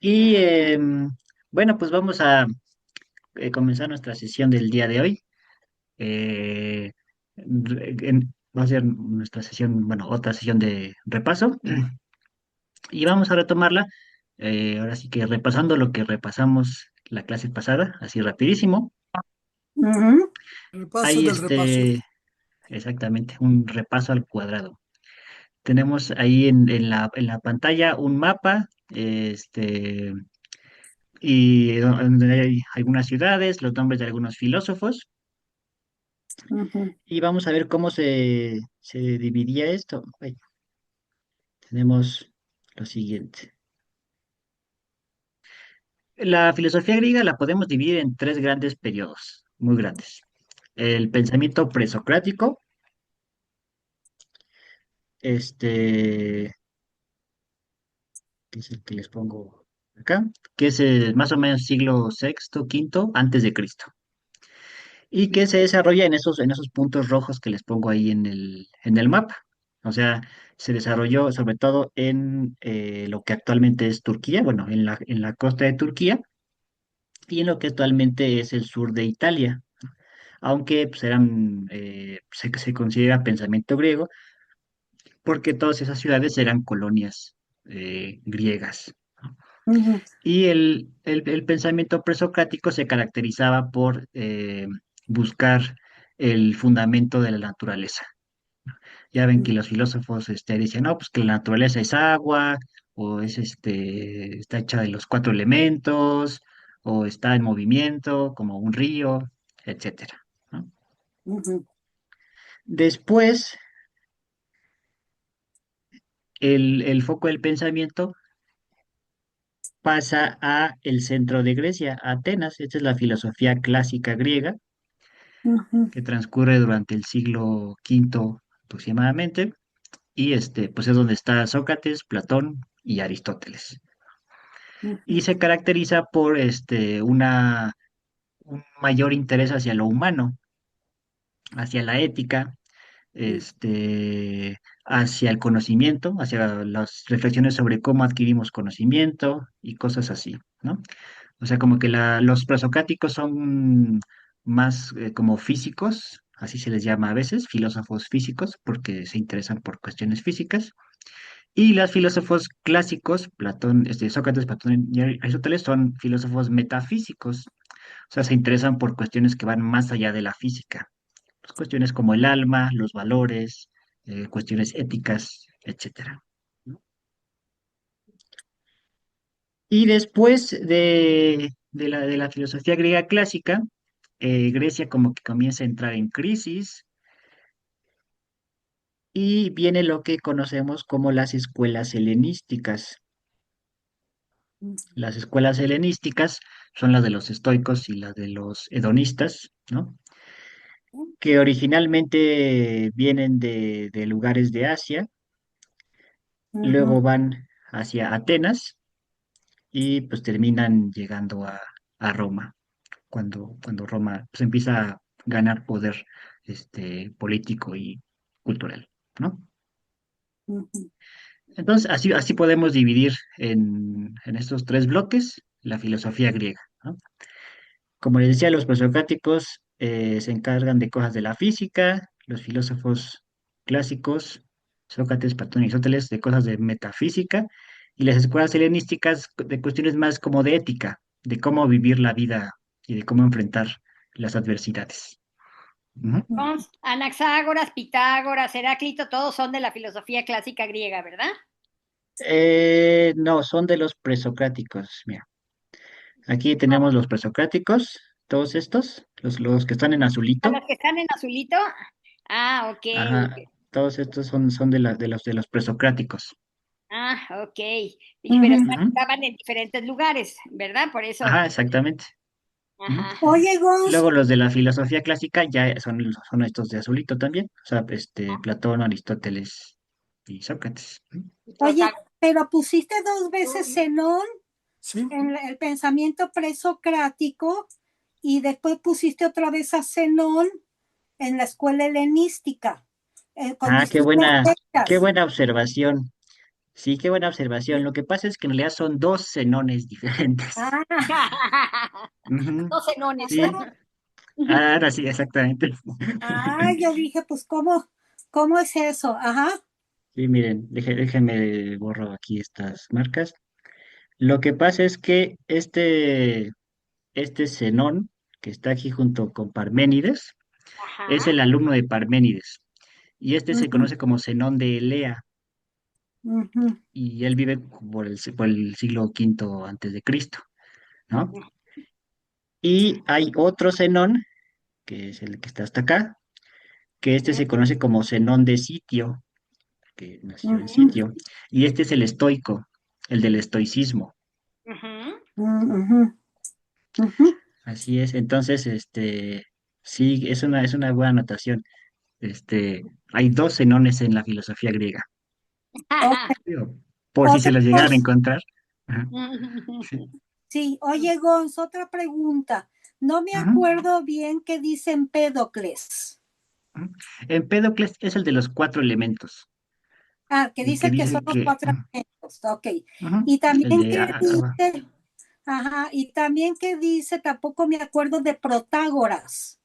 Y bueno, pues vamos a comenzar nuestra sesión del día de hoy. Eh, Va a ser nuestra sesión, bueno, otra sesión de repaso. Y vamos a retomarla, ahora sí que repasando lo que repasamos la clase pasada, así rapidísimo. Ujú. Hay Repaso del repaso. exactamente un repaso al cuadrado. Tenemos ahí en la pantalla un mapa, y donde hay algunas ciudades, los nombres de algunos filósofos, Ujú. y vamos a ver cómo se dividía esto. Ay, tenemos lo siguiente. La filosofía griega la podemos dividir en tres grandes periodos, muy grandes. El pensamiento presocrático, este, que es el que les pongo acá, que es más o menos siglo sexto, quinto, antes de Cristo. Y que se desarrolla en esos puntos rojos que les pongo ahí en el mapa. O sea, se desarrolló sobre todo en lo que actualmente es Turquía, bueno, en la costa de Turquía y en lo que actualmente es el sur de Italia, aunque pues, se considera pensamiento griego, porque todas esas ciudades eran colonias griegas. Ujú. Y el pensamiento presocrático se caracterizaba por buscar el fundamento de la naturaleza. Ya ven que los filósofos dicen, no, pues que la naturaleza es agua, o es está hecha de los cuatro elementos, o está en movimiento, como un río, etcétera, ¿no? Ujú. Después, el foco del pensamiento pasa a el centro de Grecia, a Atenas. Esta es la filosofía clásica griega, Ujú. que transcurre durante el siglo quinto aproximadamente, y pues es donde está Sócrates, Platón y Aristóteles. Y Ujú. se caracteriza por un mayor interés hacia lo humano, hacia la ética, hacia el conocimiento, hacia las reflexiones sobre cómo adquirimos conocimiento y cosas así, ¿no? O sea, como que los presocráticos son más como físicos, así se les llama a veces, filósofos físicos, porque se interesan por cuestiones físicas. Y los filósofos clásicos, Platón, Sócrates, Platón y Aristóteles, son filósofos metafísicos, o sea, se interesan por cuestiones que van más allá de la física, pues, cuestiones como el alma, los valores, cuestiones éticas, etcétera, ¿no? Y después de la filosofía griega clásica, Grecia como que comienza a entrar en crisis y viene lo que conocemos como las escuelas helenísticas. Las escuelas helenísticas son las de los estoicos y las de los hedonistas, ¿no? Que originalmente vienen de lugares de Asia, Ujú. luego van hacia Atenas y pues terminan llegando a Roma, cuando Roma pues, empieza a ganar poder político y cultural, ¿no? Ujú. Entonces, así podemos dividir en estos tres bloques la filosofía griega, ¿no? Como les decía, los presocráticos se encargan de cosas de la física, los filósofos clásicos, Sócrates, Platón y Aristóteles, de cosas de metafísica, y las escuelas helenísticas de cuestiones más como de ética, de cómo vivir la vida y de cómo enfrentar las adversidades. Ujú. Anaxágoras, Pitágoras, Heráclito, todos son de la filosofía clásica griega, ¿verdad? No, son de los presocráticos. Mira, aquí tenemos los presocráticos, todos estos, los que están en A azulito. los que están en azulito. Ah, ok. Ajá, todos estos son de los presocráticos. Ah, ok. Pero Ujú. Ujú. estaban en diferentes lugares, ¿verdad? Por eso. Ajá, exactamente. Ujú. Ajá. Oye, Gonz, Luego los de la filosofía clásica ya son estos de azulito también, o sea, Platón, Aristóteles y Sócrates. Ujú. oye, pero pusiste dos veces Zenón sí, en el pensamiento presocrático y después pusiste otra vez a Zenón en la escuela helenística, con Ah, distintas qué fechas. buena observación. Sí, qué buena observación. Lo que pasa es que en realidad son dos Zenones diferentes. Ah, Ujú, Dos enones. sí, ahora sí, exactamente. yo dije, pues, ¿cómo es eso? Ajá. Sí, miren, déjenme borro aquí estas marcas. Lo que pasa es que este Zenón, que está aquí junto con Parménides, es Ajá. el alumno de Parménides. Y este se Ujú, conoce como Zenón de Elea. ujú, Y él vive por el siglo V antes de Cristo, ¿no? Y hay otro Zenón, que es el que está hasta acá, que este se conoce como Zenón de Sitio, que nació en ujú, Sitio. Y este es el estoico, el del estoicismo. Ujú. ujú, ujú. Así es. Entonces, sí, es una buena anotación. Hay dos Zenones en la filosofía griega. Ok. Digo, por si se Otra los llegaran a cosa, encontrar. Ajá, sí. sí. Oye, Gonz, otra pregunta. No me Ujú, acuerdo bien qué dice Empédocles. ujú. Empédocles es el de los cuatro elementos, Ah, que el que dice que son dice los que, cuatro elementos. Ok. ujú, Y el también de que agua. dice, ajá, y también que dice, tampoco me acuerdo de Protágoras.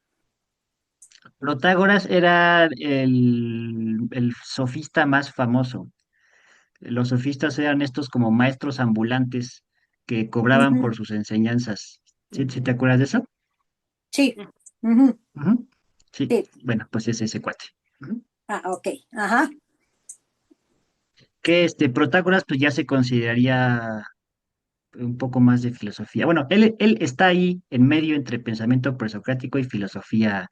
Protágoras era el sofista más famoso. Los sofistas eran estos como maestros ambulantes que cobraban Ujú, por sus enseñanzas. ¿Sí te Ujú. acuerdas de eso? sí. Ujú, Ujú. Sí, sí. bueno, pues es ese cuate. Ujú. Ah, ok. Ajá. Que Protágoras pues ya se consideraría un poco más de filosofía. Bueno, él está ahí en medio entre pensamiento presocrático y filosofía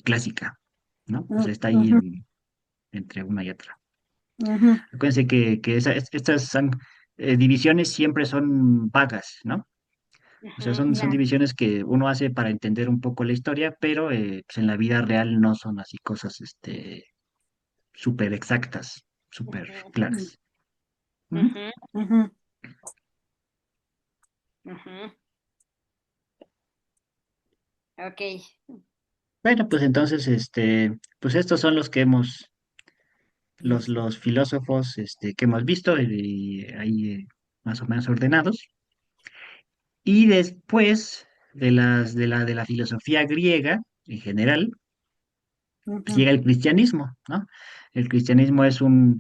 clásica, ¿no? O sea, está ahí Ujú, entre una y otra. ujú, Acuérdense que estas divisiones siempre son vagas, ¿no? O sea, Ujú, son ujú, divisiones que uno hace para entender un poco la historia, pero pues, en la vida real no son así cosas súper exactas, súper claras. Ujú. ujú, ujú. ujú. Ok. Bueno, pues entonces, pues estos son los que Visto. los filósofos que hemos visto y ahí más o menos ordenados. Y después de la filosofía griega en general, pues Ujú, llega el cristianismo, ¿no? El cristianismo es un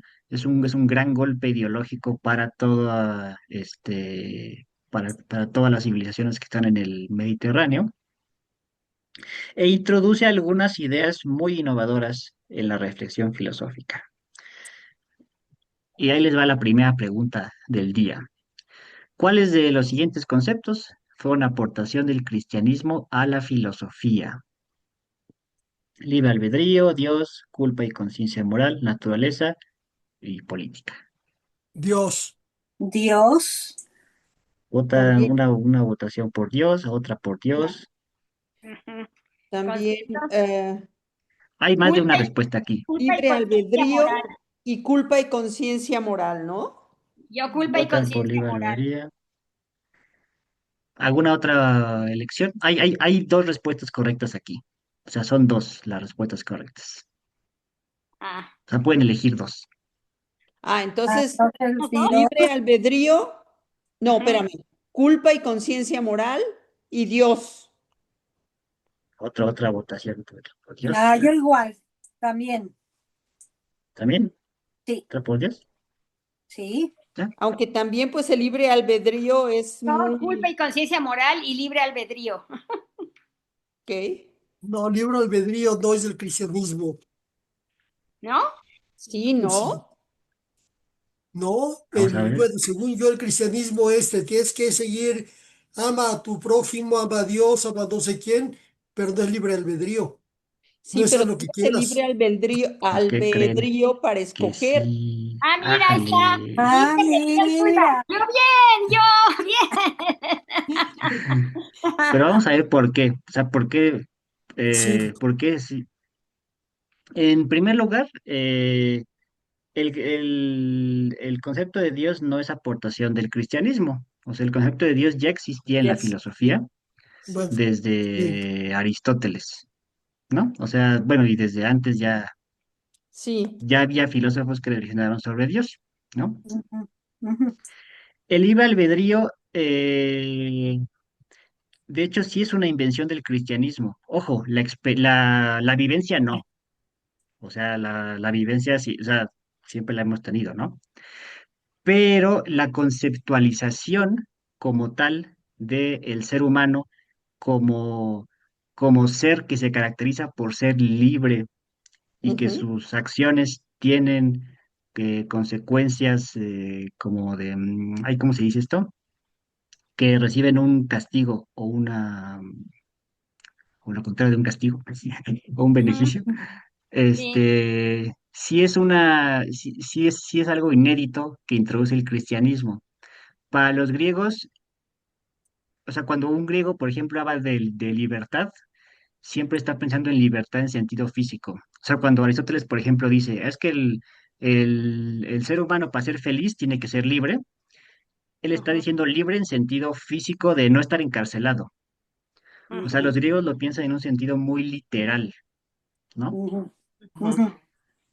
gran golpe ideológico para para todas las civilizaciones que están en el Mediterráneo e introduce algunas ideas muy innovadoras en la reflexión filosófica. Y ahí les va la primera pregunta del día. ¿Cuáles de los siguientes conceptos fue una aportación del cristianismo a la filosofía? Libre albedrío, Dios, culpa y conciencia moral, naturaleza y política. Dios Dios. Vota también, una votación por Dios, otra por Dios. Ujú. también Conceptos, Hay más de culpa una y, respuesta aquí. culpa y libre conciencia moral. albedrío y culpa y conciencia moral, ¿no? Yo culpa y Votan por conciencia libre moral. albedrío. ¿Alguna otra elección? Hay dos respuestas correctas aquí. O sea, son dos las respuestas correctas. Ah, O sea, pueden elegir dos. Ah, Ah, entonces, entonces, ¿los dos? Dios. libre albedrío, no, Ujú. espérame, culpa y conciencia moral y Dios. Otra votación por Dios. Ah, yo igual. También. ¿También? Sí, ¿Otra por Dios? sí. ¿Ya? Aunque también pues el libre albedrío es Yo culpa muy, y conciencia moral y libre albedrío. ¿qué? No, libre albedrío no es del cristianismo. ¿No? Sí, Sí, ¿no? no, Vamos a ver. bueno, según yo, el cristianismo tienes que seguir, ama a tu prójimo, ama a Dios, ama a no sé quién, pero no es libre albedrío. No Sí, es pero haz lo que tienes el libre quieras. albedrío, ¿Por qué creen albedrío para que escoger. sí? Ah, mira, ahí está. Ájale. Ah, Dice que Dios culpa. mira. Yo bien, yo Pero bien. vamos a ver por qué. O sea, Sí, por qué sí. En primer lugar, el concepto de Dios no es aportación del cristianismo. O sea, el concepto de Dios ya existía en Ya la existía. filosofía bueno, Sí, sí, desde Aristóteles, ¿no? O sea, bueno, y desde antes sí, ya había filósofos que reflexionaron sobre Dios. ¿no? Ujú, ujú. El libre albedrío, de hecho, sí es una invención del cristianismo. Ojo, la vivencia no. O sea, la vivencia sí, o sea, siempre la hemos tenido, ¿no? Pero la conceptualización como tal del ser humano, como, como ser que se caracteriza por ser libre y que Ujú, sus acciones tienen consecuencias como de, ay, ¿cómo se dice esto? Que reciben un castigo o lo contrario de un castigo, o un Ujú, beneficio. sí. Sí es algo inédito que introduce el cristianismo. Para los griegos, o sea, cuando un griego, por ejemplo, habla de libertad, siempre está pensando en libertad en sentido físico. O sea, cuando Aristóteles, por ejemplo, dice, es que el ser humano para ser feliz tiene que ser libre, él está Ujú, diciendo libre en sentido físico de no estar encarcelado. O sea, ujú, los griegos lo piensan en un sentido muy literal, ¿no? Ujú, ujú, ujú,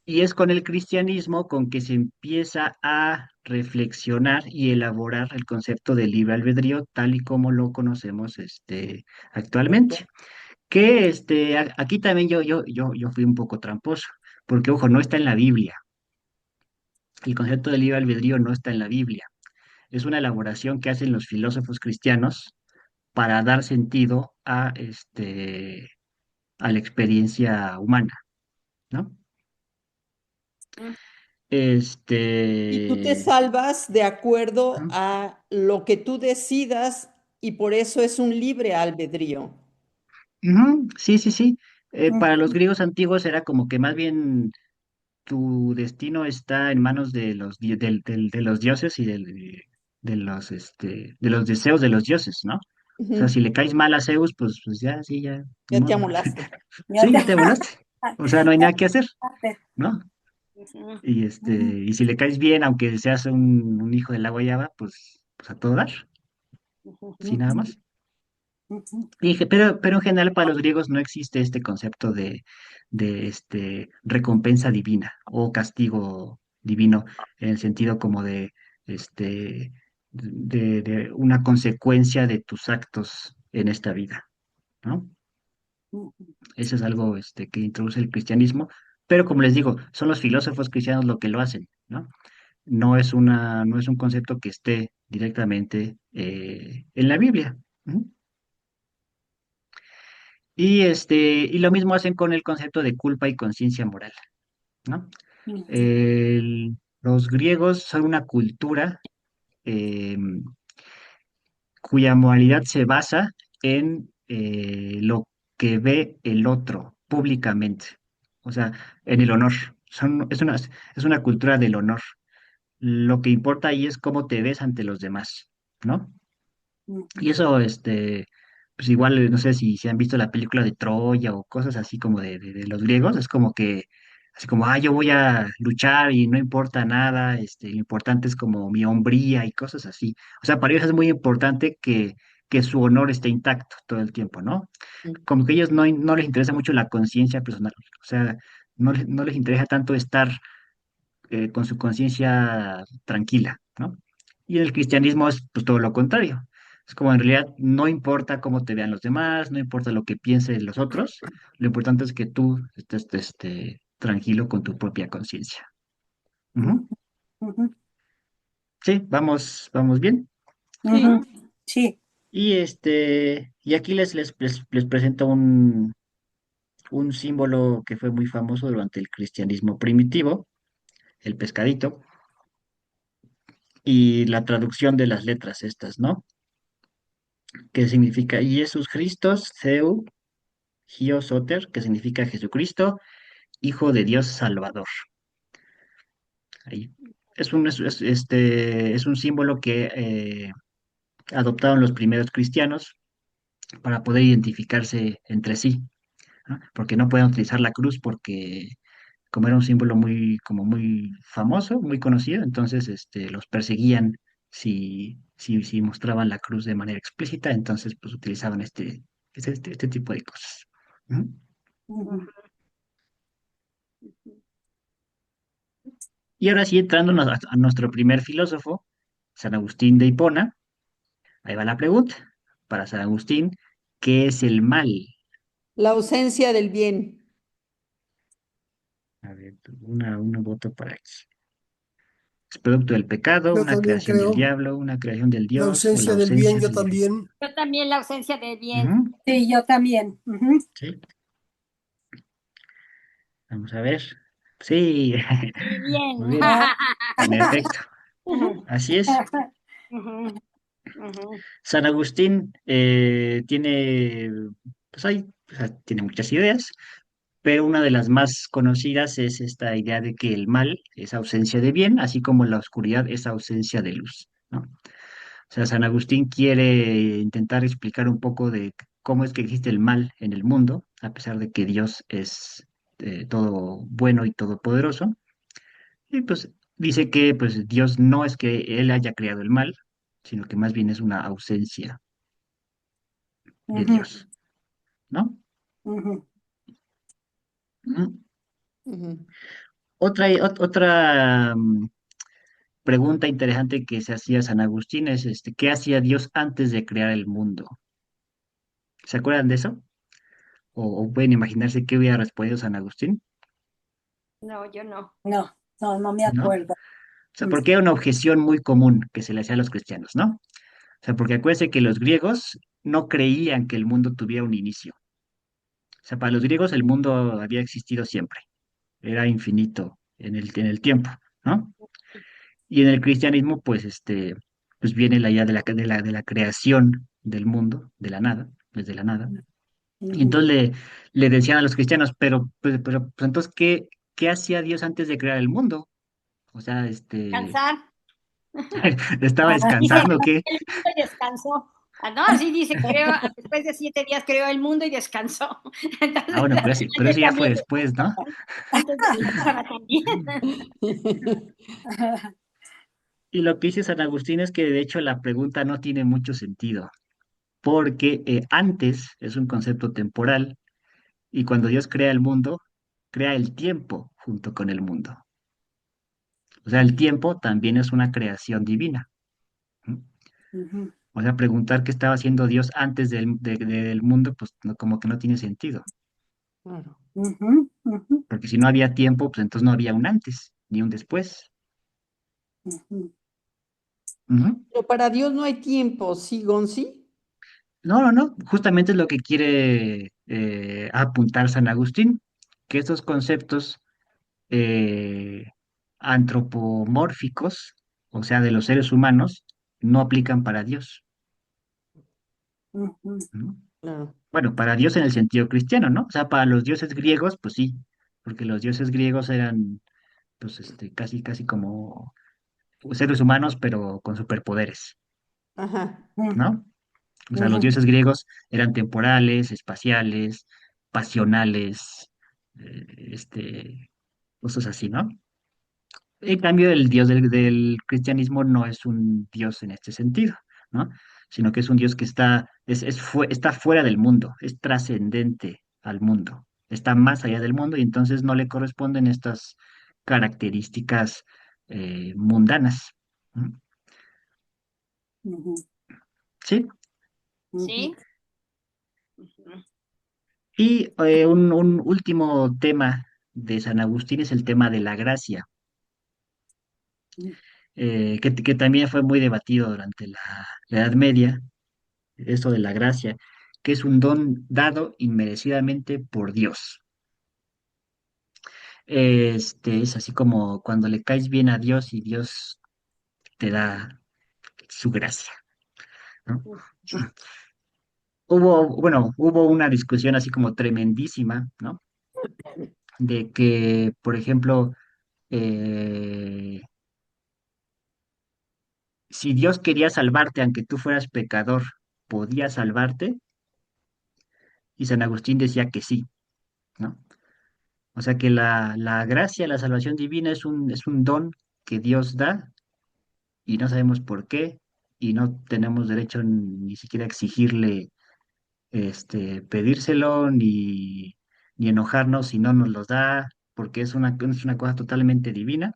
Y es con el cristianismo con que se empieza a reflexionar y elaborar el concepto de libre albedrío tal y como lo conocemos actualmente. Que aquí también yo fui un poco tramposo, porque ojo, no está en la Biblia. El concepto de libre albedrío no está en la Biblia. Es una elaboración que hacen los filósofos cristianos para dar sentido a la experiencia humana, ¿no? ujú. y tú te Este, salvas de acuerdo ujú, a lo que tú decidas y por eso es un libre albedrío. ujú, sí, sí, sí. Para los ujú. griegos antiguos era como que más bien tu destino está en manos de de los dioses y de los deseos de los dioses, ¿no? O sea, Ujú, si le caes mal a Zeus, pues ya, sí, ya, ni ya te modo. amolaste. Ya Sí, te ya te volaste. O sea, no hay nada que hacer, amaste. ¿no? Ujú, Ujú, Y si le caes bien, aunque seas un hijo de la guayaba, pues a todo dar, ujú, sí, nada ujú, más. ujú, Pero en general para los griegos no existe este concepto de recompensa divina o castigo divino en el sentido como este, de una consecuencia de tus actos en esta vida, ¿no? ujú. Eso es algo que introduce el cristianismo, pero como les digo, son los filósofos cristianos lo que lo hacen, ¿no? No es un concepto que esté directamente en la Biblia. ¿No? Y lo mismo hacen con el concepto de culpa y conciencia moral, ¿no? Ujú, Los griegos son una cultura eh, cuya moralidad se basa en lo que ve el otro públicamente, o sea, en el honor. Es una cultura del honor. Lo que importa ahí es cómo te ves ante los demás, ¿no? Y ujú, eso, pues igual, no sé si han visto la película de Troya o cosas así como de los griegos, es como que, así como, yo voy a luchar y no importa nada, lo importante es como mi hombría y cosas así. O sea, para ellos es muy importante que su honor esté intacto todo el tiempo, ¿no? Como que ellos no les interesa mucho la conciencia personal, o sea, no les interesa tanto estar con su conciencia tranquila, ¿no? Y en el cristianismo es pues, todo lo contrario. Es como en realidad no importa cómo te vean los demás, no importa lo que piensen los otros, lo importante es que tú estés tranquilo con tu propia conciencia. ujú, Ujú. ujú, Sí, vamos bien. ujú. Sí, Sí. Y aquí les presento un símbolo que fue muy famoso durante el cristianismo primitivo, el pescadito, y la traducción de las letras estas, ¿no? Que significa Jesús Christos, Seu, Hio Soter, que significa Jesucristo, Hijo de Dios Salvador. Ahí. Es un símbolo que adoptaron los primeros cristianos para poder identificarse entre sí, ¿no? Porque no pueden utilizar la cruz porque como era un símbolo como muy famoso, muy conocido, entonces los perseguían si mostraban la cruz de manera explícita, entonces pues utilizaban este tipo de cosas. ¿No? Ujú. ujú. Y ahora sí, entrando a nuestro primer filósofo, San Agustín de Hipona, ahí va la pregunta. Para San Agustín, ¿qué es el mal? La ausencia del bien. A ver, una voto para aquí. ¿Es producto del pecado, Yo una también creación del creo. diablo, una creación del La Dios o la ausencia del bien, ausencia yo del bien? también. Yo también la ausencia de bien. Ujú, Sí, yo también. Ujú. sí, vamos a ver. Sí, Y bien. muy bien, Ah, en efecto, así es. Ujú, ujú. San Agustín tiene, pues hay, o sea, tiene muchas ideas, pero una de las más conocidas es esta idea de que el mal es ausencia de bien, así como la oscuridad es ausencia de luz, ¿no? O sea, San Agustín quiere intentar explicar un poco de cómo es que existe el mal en el mundo, a pesar de que Dios es todo bueno y todopoderoso. Y pues dice que pues Dios no es que él haya creado el mal, sino que más bien es una ausencia de ujú, Dios, ¿no? ujú. Ujú. Ujú. Otra pregunta interesante que se hacía San Agustín es ¿qué hacía Dios antes de crear el mundo? ¿Se acuerdan de eso? O pueden imaginarse qué hubiera respondido San Agustín? No, yo no. No, no, no me ¿No? O acuerdo. sea, Mm, porque era una objeción muy común que se le hacía a los cristianos, ¿no? O sea, porque acuérdense que los griegos no creían que el mundo tuviera un inicio. O sea, para los griegos el mundo había existido siempre, era infinito en el tiempo, ¿no? Y en el cristianismo, pues, pues viene la idea de la creación del mundo, de la nada, desde la nada. Y ujú. entonces le decían a los cristianos, pues, entonces, ¿qué hacía Dios antes de crear el mundo? O sea, Cansar. ¿estaba Ah, Dice, descansando o qué? el mundo y descansó. Ah, no, así dice, creo, después de 7 días creó el mundo y descansó. Ah, Entonces, bueno, pero eso antes ya fue también, después, ¿no? antes descansaba también. Y lo que dice San Agustín es que de hecho la pregunta no tiene mucho sentido, porque antes es un concepto temporal y cuando Dios crea el mundo, crea el tiempo junto con el mundo. O sea, el tiempo también es una creación divina. ¿M? Ujú, O sea, preguntar qué estaba haciendo Dios antes del mundo, pues como que no tiene sentido, Claro. ujú, ujú, porque si no había tiempo, pues entonces no había un antes ni un después. ujú. Ujú. Pero para Dios no hay tiempo, ¿sí, Gonzi? No, no, no, justamente es lo que quiere apuntar San Agustín, que estos conceptos eh, antropomórficos, o sea, de los seres humanos, no aplican para Dios, Ujú, ¿no? Claro. Bueno, para Dios en el sentido cristiano, ¿no? O sea, para los dioses griegos, pues sí, porque los dioses griegos eran, pues, casi, casi como seres humanos, pero con superpoderes, Ajá. ¿no? O sea, los ujú, dioses griegos eran temporales, espaciales, pasionales, cosas así, ¿no? En cambio, el Dios del cristianismo no es un Dios en este sentido, ¿no? Sino que es un Dios que está fuera del mundo, es trascendente al mundo, está más allá del mundo y entonces no le corresponden estas características mundanas. ¿No? ujú, Sí. ujú, ¿Sí? Ujú. Y un último tema de San Agustín es el tema de la gracia, que también fue muy debatido durante la Edad Media, esto de la gracia, que es un don dado inmerecidamente por Dios. Es así como cuando le caes bien a Dios y Dios te da su gracia, ¿no? Hubo una discusión así como tremendísima, ¿no? De que, por ejemplo, eh, si Dios quería salvarte aunque tú fueras pecador, ¿podía salvarte? Y San Agustín decía que sí, ¿no? O sea que la gracia, la salvación divina es un don que Dios da y no sabemos por qué y no tenemos derecho ni siquiera a exigirle, pedírselo ni enojarnos si no nos los da, porque es una cosa totalmente divina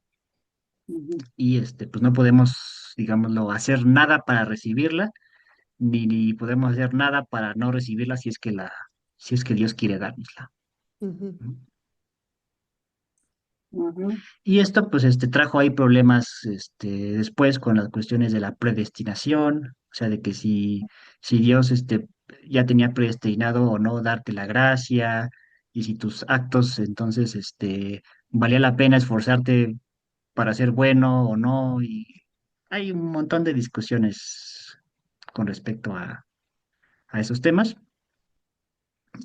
Ujú. y pues no podemos, digámoslo, hacer nada para recibirla, ni podemos hacer nada para no recibirla si es que Dios quiere dárnosla. Ujú. ¿No? Ujú. Y esto, pues, trajo ahí problemas, después con las cuestiones de la predestinación, o sea, de que si Dios, ya tenía predestinado o no darte la gracia, y si tus actos, entonces, valía la pena esforzarte para ser bueno o no, y hay un montón de discusiones con respecto a esos temas,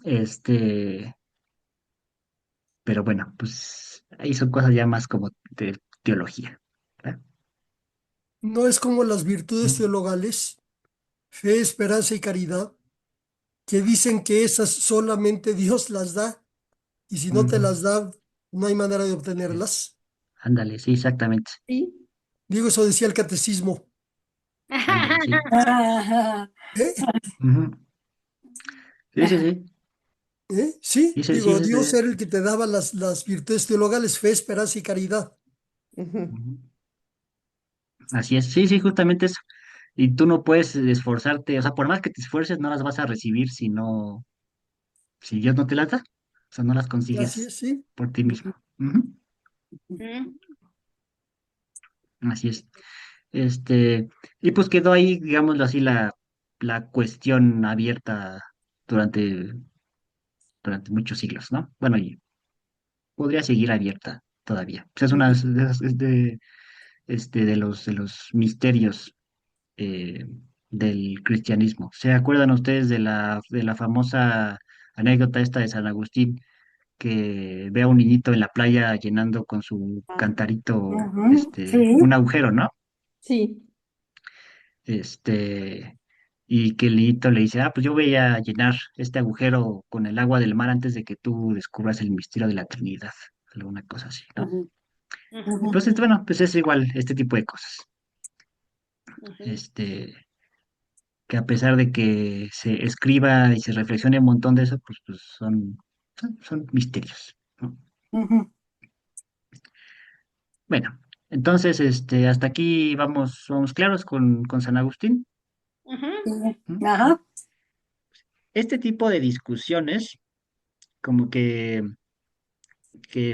este, pero bueno, pues ahí son cosas ya más como de teología. ¿Verdad? No es como las virtudes teologales, fe, esperanza y caridad, que dicen que esas solamente Dios las da y si no te Ujú. las da, no hay manera de obtenerlas. Ándale, sí, exactamente. Sí. Digo, eso decía el catecismo. Ándale, sí. Ajá. ¿Eh? Ujú. Sí, sí, sí. Sí, Sí, digo, sí, Dios era el que te daba las virtudes teologales, fe, esperanza y caridad. Ujú. Ujú. Así es. Sí, sí, justamente eso. Y tú no puedes esforzarte, o sea, por más que te esfuerces, no las vas a recibir si Dios no te las da. O sea, no las Así consigues es, sí. por ti mismo. Ujú. Mm, Así es. Este, y pues quedó ahí, digámoslo así, la cuestión abierta durante, durante muchos siglos, ¿no? Bueno, y podría seguir abierta todavía. Pues es una Ujú. de los misterios eh, del cristianismo. ¿Se acuerdan ustedes de la famosa anécdota esta de San Agustín, que ve a un niñito en la playa llenando con su Ah, cantarito, Ujú. Sí. un agujero, ¿no? sí. Y que el niñito le dice, ah, pues yo voy a llenar este agujero con el agua del mar antes de que tú descubras el misterio de la Trinidad, alguna cosa así, ¿no? Ujú. ujú, Ujú. Entonces, bueno, pues es igual este tipo de cosas. ujú. Este, que a pesar de que se escriba y se reflexione un montón de eso, pues son misterios, ¿no? Ujú. Bueno, entonces, hasta aquí vamos claros con San Agustín. Ujú. Sí. ¿Mm? Ajá. Este tipo de discusiones, como que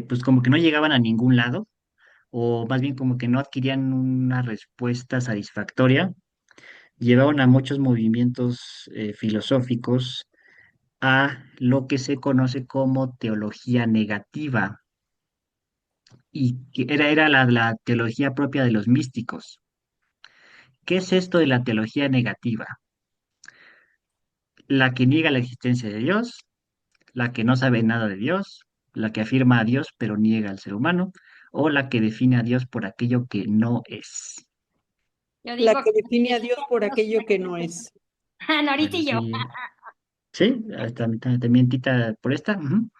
pues como que no llegaban a ningún lado, o más bien como que no adquirían una respuesta satisfactoria, llevaron a muchos movimientos filosóficos a lo que se conoce como teología negativa, y que era la teología propia de los místicos. ¿Qué es esto de la teología negativa? La que niega la existencia de Dios, la que no sabe nada de Dios, la que afirma a Dios pero niega al ser humano, o la que define a Dios por aquello que no es. Yo La digo que que define a Dios por aquello que no es. Norita Bueno, y yo. sí, sí, también Tita por esta. Ujú.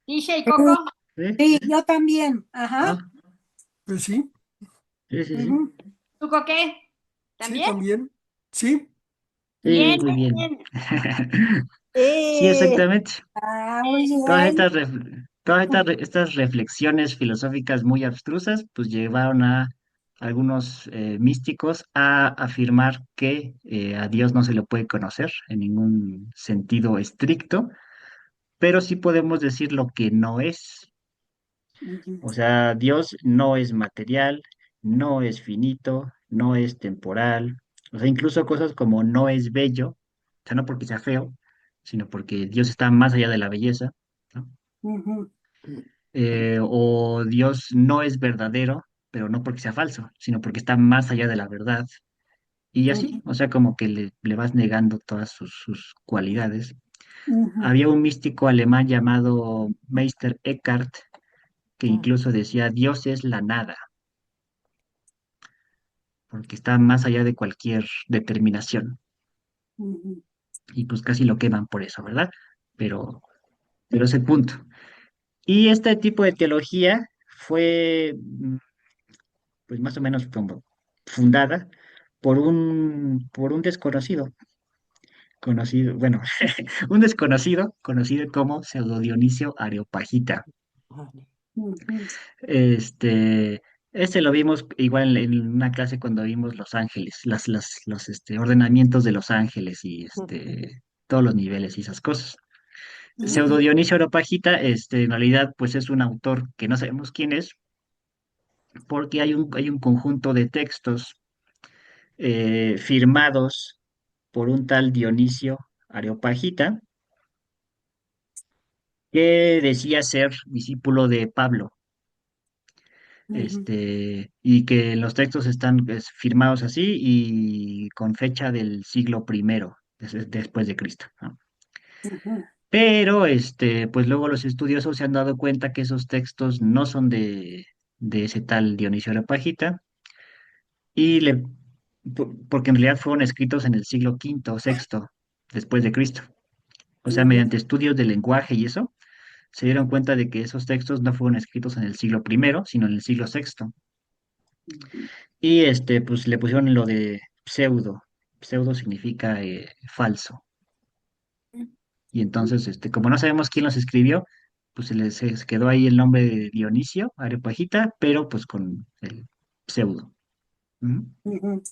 Tisha y Coco. Sí, Sí, yo también. Ajá. ah, Pues sí, sí, sí, sí. Ujú. ¿Tú qué? sí, ¿También? también. Sí, Sí, Bien, muy bien. bien. Sí, ¡Eh! exactamente. Ah, muy Todas bien. estas, estas reflexiones filosóficas muy abstrusas, pues llevaron a algunos místicos a afirmar que a Dios no se le puede conocer en ningún sentido estricto, pero sí podemos decir lo que no es. Ujú. O sea, Dios no es material, no es finito, no es temporal. O sea, incluso cosas como no es bello, o sea, no porque sea feo, sino porque Dios está más allá de la belleza, ¿no? Ujú. O Dios no es verdadero, pero no porque sea falso, sino porque está más allá de la verdad. Y así, Ujú. o sea, como que le vas negando todas sus cualidades. Ujú. Había un místico alemán llamado Meister Eckhart que Ah, incluso decía, Dios es la nada, porque está más allá de cualquier determinación. Ujú. Y pues casi lo queman por eso, ¿verdad? Pero es el punto. Y este tipo de teología fue pues más o menos como fundada por un desconocido, conocido, bueno, un desconocido conocido como Pseudo Dionisio Areopagita. vale. Ujú. Este, este lo vimos igual en una clase cuando vimos Los Ángeles, los ordenamientos de Los Ángeles y todos los niveles y esas cosas. Pseudo Ujú. Dionisio Areopagita, en realidad, pues es un autor que no sabemos quién es, porque hay un conjunto de textos firmados por un tal Dionisio Areopagita, que decía ser discípulo de Pablo, Ujú. y que los textos están firmados así y con fecha del siglo primero después de Cristo, ¿no? Ujú. Pero, pues luego los estudiosos se han dado cuenta que esos textos no son de ese tal Dionisio Areopagita, y porque en realidad fueron escritos en el siglo quinto o sexto después de Cristo. O sea, Ujú. mediante estudios del lenguaje y eso, se dieron cuenta de que esos textos no fueron escritos en el siglo primero, sino en el siglo sexto. Y pues le pusieron lo de pseudo. Pseudo significa falso. Y entonces, como no sabemos quién los escribió, pues se quedó ahí el nombre de Dionisio Areopagita, pero pues con el pseudo. Ujú. Ujú.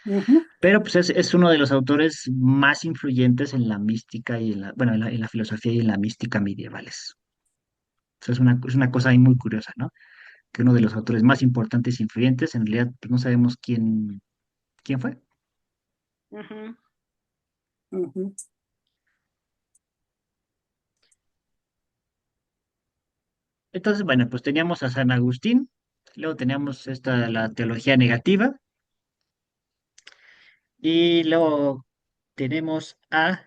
Ujú. Pero pues es uno de los autores más influyentes en la mística y bueno, en la filosofía y en la mística medievales. Eso es una cosa ahí muy curiosa, ¿no? Que uno de los autores más importantes e influyentes, en realidad pues, no sabemos quién fue. Ujú. Ujú. Entonces, bueno, pues teníamos a San Agustín, luego teníamos la teología negativa, y luego tenemos a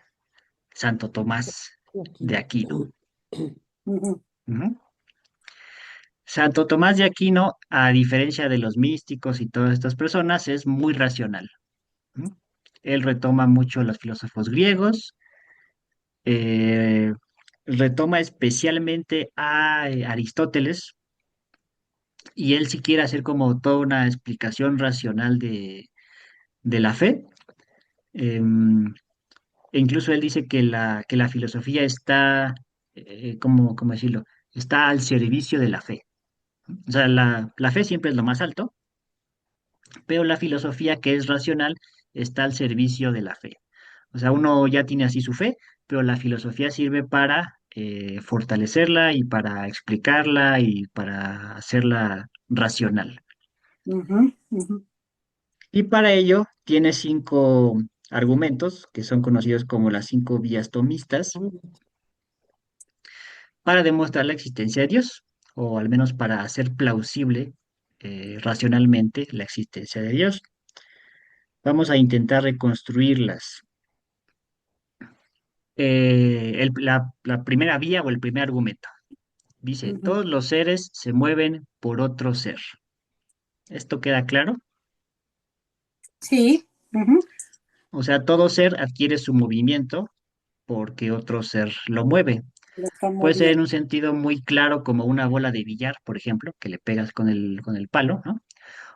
Santo Tomás de Aquino. Ujú. Ujú. Santo Tomás de Aquino, a diferencia de los místicos y todas estas personas, es muy racional. ¿Mm? Él retoma mucho a los filósofos griegos, eh, retoma especialmente a Aristóteles, y él sí quiere hacer como toda una explicación racional de la fe. Em, E incluso él dice que la filosofía está, ¿cómo decirlo? Está al servicio de la fe. O sea, la fe siempre es lo más alto, pero la filosofía, que es racional, está al servicio de la fe. O sea, uno ya tiene así su fe, pero la filosofía sirve para fortalecerla y para explicarla y para hacerla racional. Ujú. Ujú. Y para ello tiene 5 argumentos que son conocidos como las 5 vías tomistas para demostrar la existencia de Dios, o al menos para hacer plausible racionalmente la existencia de Dios. Vamos a intentar reconstruirlas. La primera vía o el primer argumento dice, Ujú. todos los seres se mueven por otro ser. ¿Esto queda claro? Sí. Ujú. O sea, todo ser adquiere su movimiento porque otro ser lo mueve. Lo está Puede ser en moviendo. un sentido muy claro como una bola de billar, por ejemplo, que le pegas con el palo, ¿no?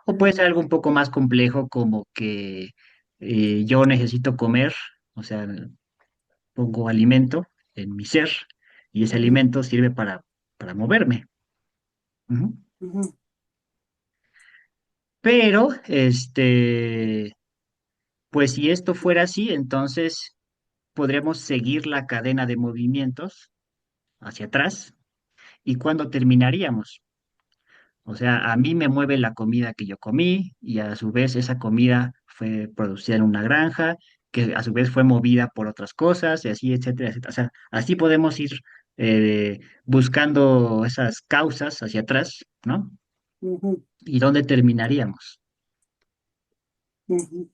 O puede ser Ujú. algo un poco más complejo, como que yo necesito comer, o sea, pongo alimento en mi ser y ese Ujú. alimento sirve para moverme. Ujú. Ujú. Pero, pues si esto fuera así, entonces podríamos seguir la cadena de movimientos hacia atrás. ¿Y cuándo terminaríamos? O sea, a mí me mueve la comida que yo comí y a su vez esa comida fue producida en una granja, que a su vez fue movida por otras cosas y así, etcétera, etcétera. O sea, así podemos ir buscando esas causas hacia atrás, ¿no? Ujú. ¿Y dónde terminaríamos? Ujú.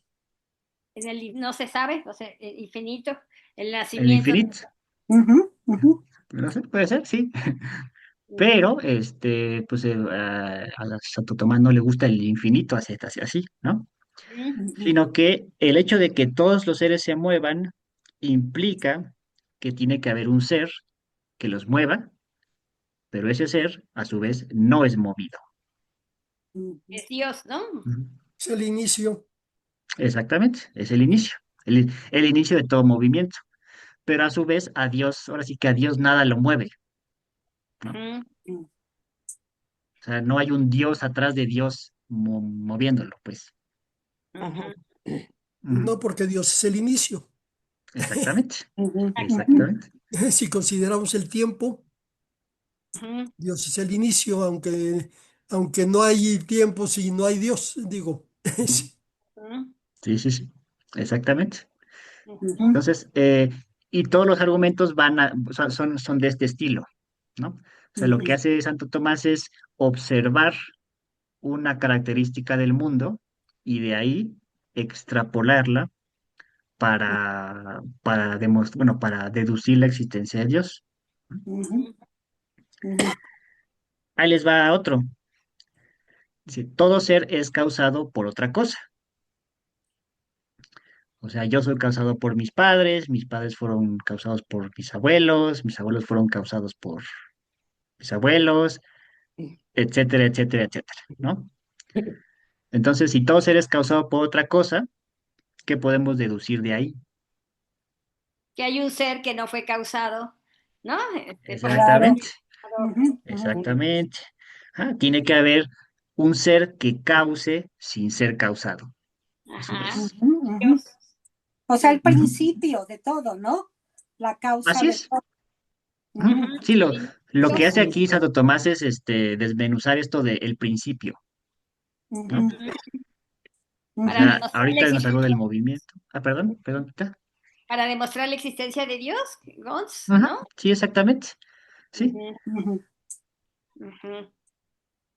No se sabe, o sea, infinito, el En el nacimiento. infinito. Ujú. Ujú. No sé, puede ser, sí. Ujú. Pero, pues a Santo Tomás no le gusta el infinito, así, ¿no? Ujú. Ujú. Sino que el hecho de que todos los seres se muevan implica que tiene que haber un ser que los mueva, pero ese ser, a su vez, no es movido. Ujú. Es Dios, ¿no? Ujú. Es el inicio. Exactamente, es el inicio, el inicio de todo movimiento. Pero a su vez, a Dios, ahora sí que a Dios nada lo mueve, ¿no? Ujú. O sea, no hay un Dios atrás de Dios moviéndolo, pues. Ajá. Ujú. No, porque Dios es el inicio. Exactamente, Ujú, ujú. exactamente. Si consideramos el tiempo, Ujú. Dios es el inicio, aunque no hay tiempo si no hay Dios, digo. Ujú. Sí. Ujú. Sí, sí, sí, exactamente. Ujú, Entonces, y todos los argumentos son de este estilo, ¿no? O sea, lo que ujú, hace Santo Tomás es observar una característica del mundo y de ahí extrapolarla para demostrar, bueno, para deducir la existencia de Dios. ujú, ujú, Ahí les va otro. Dice, todo ser es causado por otra cosa. O sea, yo soy causado por mis padres fueron causados por mis abuelos fueron causados por mis abuelos, etcétera, etcétera, etcétera, ¿no? Entonces, si todo ser es causado por otra cosa, ¿qué podemos deducir de ahí? Que hay un ser que no fue causado, ¿no? Porque claro. Exactamente, Ujú, ujú, exactamente. Ah, tiene que haber un ser que cause sin ser causado. Eso ajá, es. ujú, ujú. Dios. O sea, el Ujú. principio de todo, ¿no? La causa Así de es. todo. Ujú. Ujú. Ujú, Sí, lo que Dios. hace aquí Santo Tomás es desmenuzar esto del principio, ¿no? ujú, Ujú. O Para sea, demostrar la ahorita nos habló del existencia, movimiento. Ah, perdón, Tita. para demostrar la existencia de Dios, Gons, Ajá, ¿no? sí, exactamente. Sí. Ujú, ujú, ujú.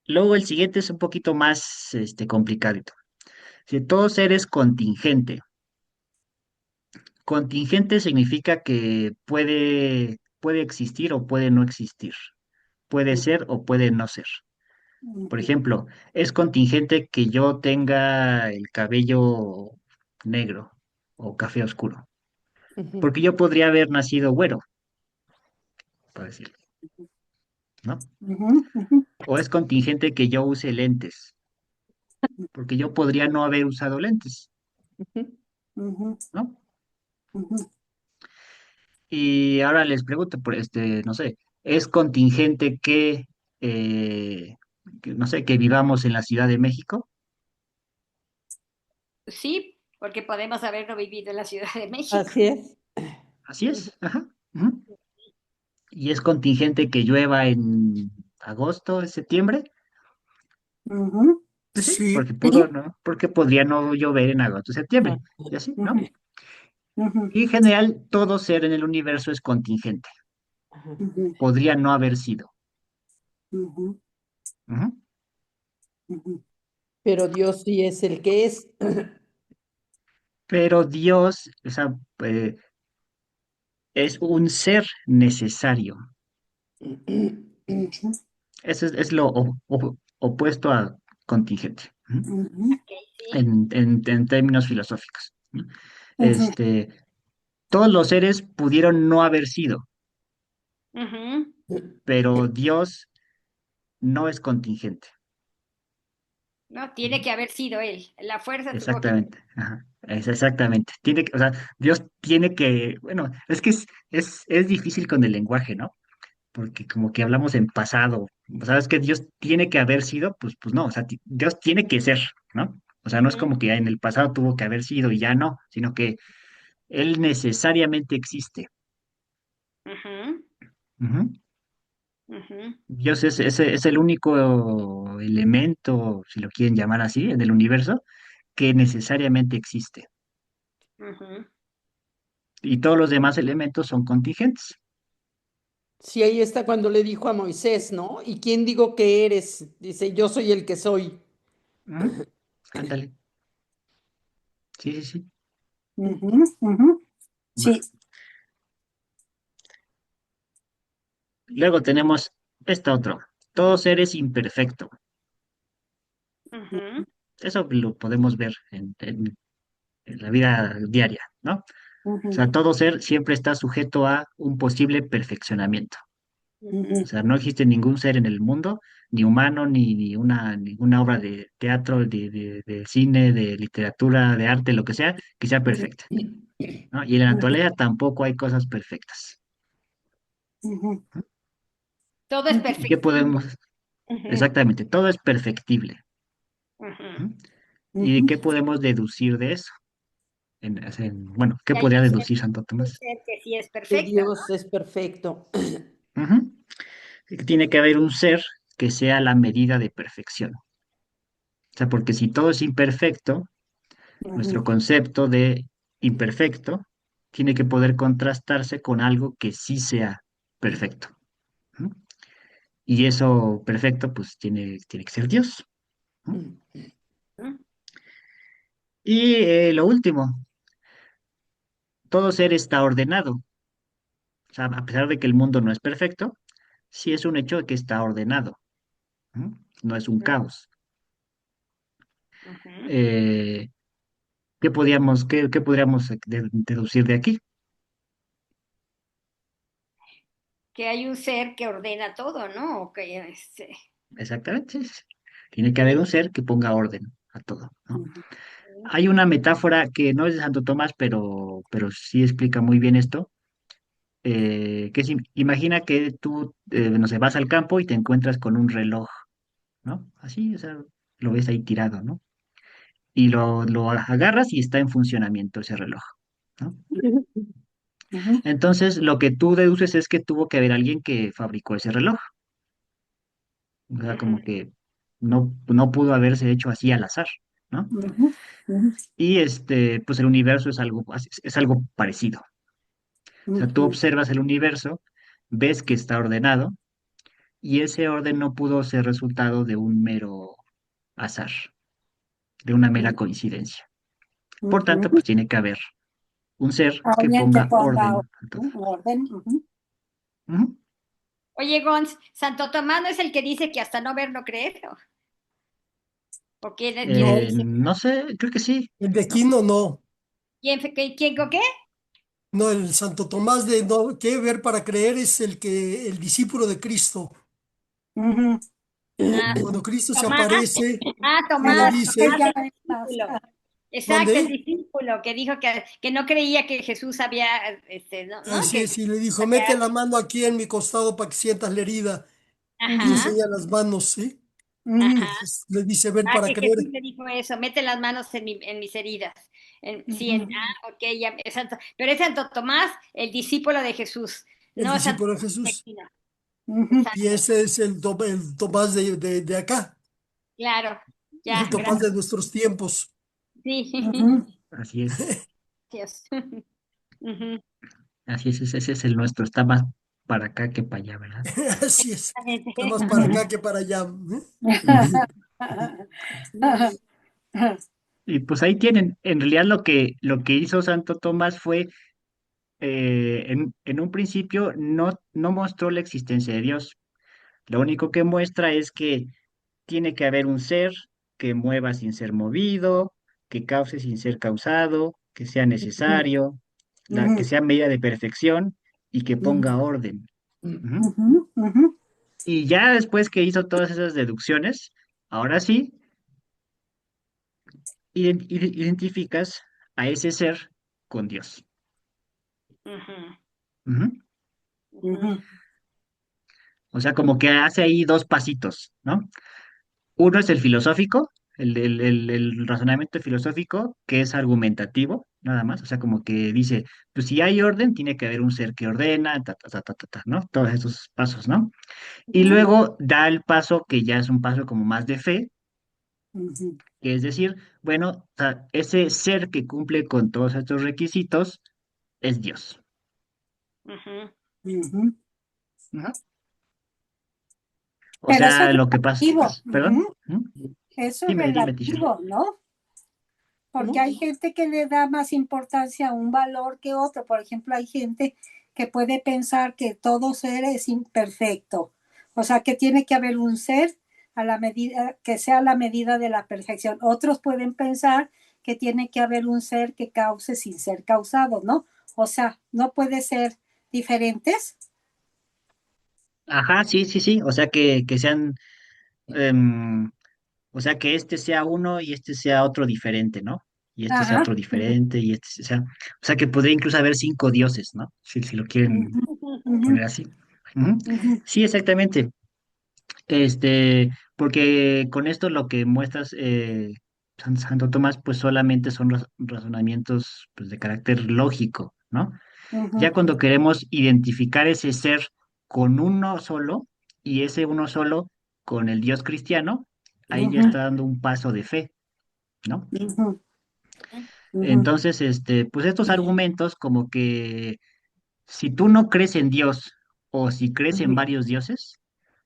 Luego el siguiente es un poquito más complicadito. Si todo ser es contingente. Contingente significa que puede existir o puede no existir. Puede ser o puede no ser. Por ujú, ejemplo, es contingente que yo tenga el cabello negro o café oscuro, Ujú. porque yo podría haber nacido güero, por decirlo, ¿no? ujú, ujú, O es contingente que yo use lentes, porque yo podría no haber usado lentes, ujú, ¿no? ujú. Y ahora les pregunto, no sé, ¿es contingente no sé, que vivamos en la Ciudad de México? Sí, porque podemos haberlo vivido en la Ciudad de México. Así es. Así es, ajá. Ujú. ¿Y es contingente que llueva en agosto, en septiembre? Ujú, Pues sí, Sí, porque pudo, ¿no? Porque podría no llover en agosto, Ajá. septiembre, y así, ujú, ¿no? ujú, Y en general, todo ser en el universo es contingente. Ajá. ujú, Podría no haber sido. ujú, Ujú. ujú, Pero Dios sí es el que es. Pero Dios, o sea, es un ser necesario. ujú, Eso es lo opuesto a contingente, ¿no? ujú, Ok, sí. En términos filosóficos, ¿no? ujú, Este, todos los seres pudieron no haber sido, Ujú. pero Dios no es contingente. No, tiene Ujú. que haber sido él. La fuerza tuvo que. Exactamente, ajá, exactamente. O sea, Dios tiene que, bueno, es que es difícil con el lenguaje, ¿no? Porque como que hablamos en pasado, ¿sabes que Dios tiene que haber sido? Pues no, o sea, Dios tiene que ser, ¿no? O sea, no es Ujú, como que en el pasado tuvo que haber sido y ya no, sino que Él necesariamente existe. ujú, Ujú. ujú, Dios es el único elemento, si lo quieren llamar así, en el universo, que necesariamente existe. ujú. Y todos los demás elementos son contingentes. Sí, ahí está cuando le dijo a Moisés, ¿no? ¿Y quién digo que eres? Dice, yo soy el que soy. Ujú. Ándale. Sí, sí, sí. ujú, ujú. Sí. Va. Luego tenemos esta otro. Todo ser es imperfecto. Ujú, Eso lo podemos ver en la vida diaria, ¿no? O Ujú, sea, todo ser siempre está sujeto a un posible perfeccionamiento. O ujú, sea, no existe ningún ser en el mundo, ni humano, ninguna obra de teatro, de cine, de literatura, de arte, lo que sea perfecta, ¿no? Y en la ujú, naturaleza tampoco hay cosas perfectas. ujú, Todo es ujú, ¿Y qué perfectible. podemos? Ujú, Exactamente, todo es perfectible. ujú. ¿Mm? ¿Y qué podemos deducir de eso? Bueno, ¿qué Y hay podría deducir Santo un Tomás? ser que sí es Que perfecto, ¿no? Dios es perfecto. Ujú. Que tiene que haber un ser que sea la medida de perfección. O sea, porque si todo es imperfecto, nuestro concepto de imperfecto tiene que poder contrastarse con algo que sí sea perfecto. ¿Mm? Y eso perfecto, pues tiene que ser Dios. ¿Mm? Ujú, Y lo último, todo ser está ordenado. O sea, a pesar de que el mundo no es perfecto, sí es un hecho de que está ordenado. ¿Mm? No es un caos. ujú. Eh, qué podríamos deducir de aquí? Que hay un ser que ordena todo, ¿no? O que, Exactamente. Tiene que haber sí. un ser que ponga orden a todo, ¿no? Hay una metáfora que no es de Santo Tomás, pero sí explica muy bien esto, que es, imagina que tú, no sé, vas al campo y te encuentras con un reloj, ¿no? Así, o sea, lo ves ahí tirado, ¿no? Y lo agarras y está en funcionamiento ese reloj, ¿no? Entonces, lo que tú deduces es que tuvo que haber alguien que fabricó ese reloj. O sea, Ujú, como que no pudo haberse hecho así al azar, ¿no? Y pues el universo es algo parecido. O sea, tú observas el universo, ves que está ordenado, y ese orden no pudo ser resultado de un mero azar, de una mera coincidencia. Por tanto, pues tiene que haber un ser que Alguien que ponga ponga orden a todo. orden. Ujú. Oye, Gons, ¿Santo Tomás no es el que dice que hasta no ver, no creer? ¿O quién No, dice? No sé, creo que sí, El de ¿no? Aquino no. ¿Quién con qué? No, el Santo Tomás de no, que ver para creer es el discípulo de Cristo. ujú. Ah, Cuando Cristo se Tomás. aparece Que y le Tomás, que dice, ya el estás. discípulo. Exacto, el ¿mande? discípulo que dijo que no creía que Jesús había, ¿no? Así es, y le dijo, mete Había, la mano aquí en mi costado para que sientas la herida. Y Ujú, ajá, enseña las manos, ¿sí? ujú, ajá. Entonces le dice, ver para Que Jesús creer. le dijo eso, mete las manos en mis heridas. Sí, ujú, ok, ya, pero es Santo Tomás, el discípulo de Jesús, El no Santo discípulo de Tomás de Jesús. Aquino. ujú. Y Exacto, ese es el Tomás de acá, claro, el ya, Tomás de gracias. nuestros tiempos. Sí, Ujú. Así es, Dios. Ujú, así es, ese es el nuestro, está más para acá que para allá, ¿verdad? Así es. Está más para Ujú. acá que para allá. ¿Eh? Ujú. Y pues ahí tienen, en realidad lo que hizo Santo Tomás fue, en un principio no mostró la existencia de Dios. Lo único que muestra es que tiene que haber un ser que mueva sin ser movido, que cause sin ser causado, que sea necesario, que sea medida de perfección y que ponga orden. Ujú. Ujú, ujú. Y ya después que hizo todas esas deducciones, ahora sí, identificas a ese ser con Dios. ujú, Ujú. ujú, O sea, como que hace ahí dos pasitos, ¿no? Uno es el filosófico, el razonamiento filosófico, que es argumentativo, nada más. O sea, como que dice, pues si hay orden, tiene que haber un ser que ordena, ¿no? Todos esos pasos, ¿no? Y ujú, luego da el paso que ya es un paso como más de fe, Ujú, que es decir, bueno, o sea, ese ser que cumple con todos estos requisitos es Dios. ujú. ujú. Ujú. O Pero eso es sea, lo que pasa, relativo. perdón, Ujú. ¿Mm? Eso es Dime, Tisha. relativo, ¿no? Porque hay gente que le da más importancia a un valor que otro. Por ejemplo, hay gente que puede pensar que todo ser es imperfecto. O sea, que tiene que haber un ser a la medida, que sea la medida de la perfección. Otros pueden pensar que tiene que haber un ser que cause sin ser causado, ¿no? O sea, no puede ser diferentes. Ajá, sí, sí, sí. O sea, que sean, em, o sea, que este sea uno y este sea otro diferente, ¿no? Y este sea Ajá. otro diferente y o sea, que podría incluso haber cinco dioses, ¿no? Si lo quieren Ujú, ujú, poner así. Ujú. ujú. Sí, exactamente. Porque con esto lo que muestras, Santo Tomás, pues solamente son razonamientos pues, de carácter lógico, ¿no? Ya Ujú, cuando queremos identificar ese ser con uno solo y ese uno solo con el Dios cristiano, ahí ya ujú, está dando un paso de fe, ¿no? ujú, ujú, Entonces, pues estos argumentos como que si tú no crees en Dios o si crees en ujú, varios dioses,